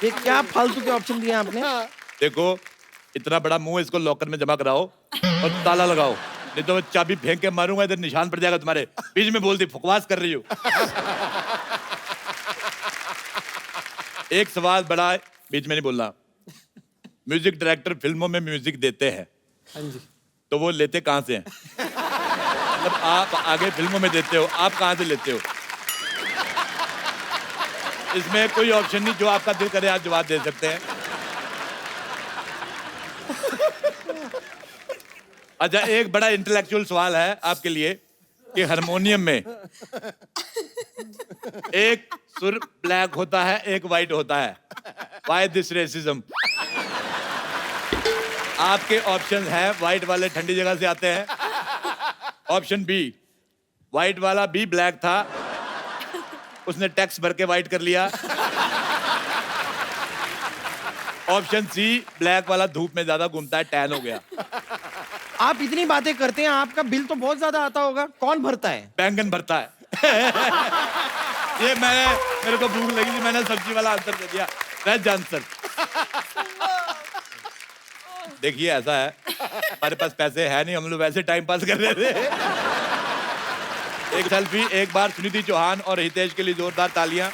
Speaker 16: ये क्या फालतू के ऑप्शन दिए आपने?
Speaker 1: देखो, इतना बड़ा मुंह, इसको लॉकर में जमा कराओ और ताला लगाओ, नहीं तो मैं चाबी फेंक के मारूंगा, इधर निशान पड़ जाएगा तुम्हारे। बीच में बोलती बकवास कर रही हो। एक सवाल बड़ा, बीच में नहीं बोलना। म्यूजिक डायरेक्टर फिल्मों में म्यूजिक देते हैं,
Speaker 10: हाँ जी,
Speaker 1: तो वो लेते कहाँ से हैं? मतलब आप आगे फिल्मों में देते हो, आप कहाँ से लेते हो? इसमें कोई ऑप्शन नहीं, जो आपका दिल करे आप जवाब दे सकते हैं। अच्छा, एक बड़ा इंटेलेक्चुअल सवाल है आपके लिए कि हारमोनियम में एक सुर ब्लैक होता है, एक वाइट होता है। Why this racism? आपके ऑप्शन है, व्हाइट वाले ठंडी जगह से आते हैं। ऑप्शन बी, व्हाइट वाला भी ब्लैक था, उसने टैक्स भर के व्हाइट कर लिया। ऑप्शन सी, ब्लैक वाला धूप में ज्यादा घूमता है, टैन हो गया।
Speaker 16: आप इतनी बातें करते हैं, आपका बिल तो बहुत ज्यादा आता होगा। कौन भरता है?
Speaker 1: बैंगन भरता है। ये मेरे को भूख लगी थी, मैंने सब्जी वाला आंसर दे दिया। Best answer. देखिए ऐसा है, हमारे पास पैसे है नहीं, हम लोग वैसे टाइम पास कर रहे थे। एक सेल्फी एक बार सुनिधि चौहान और हितेश के लिए जोरदार तालियां।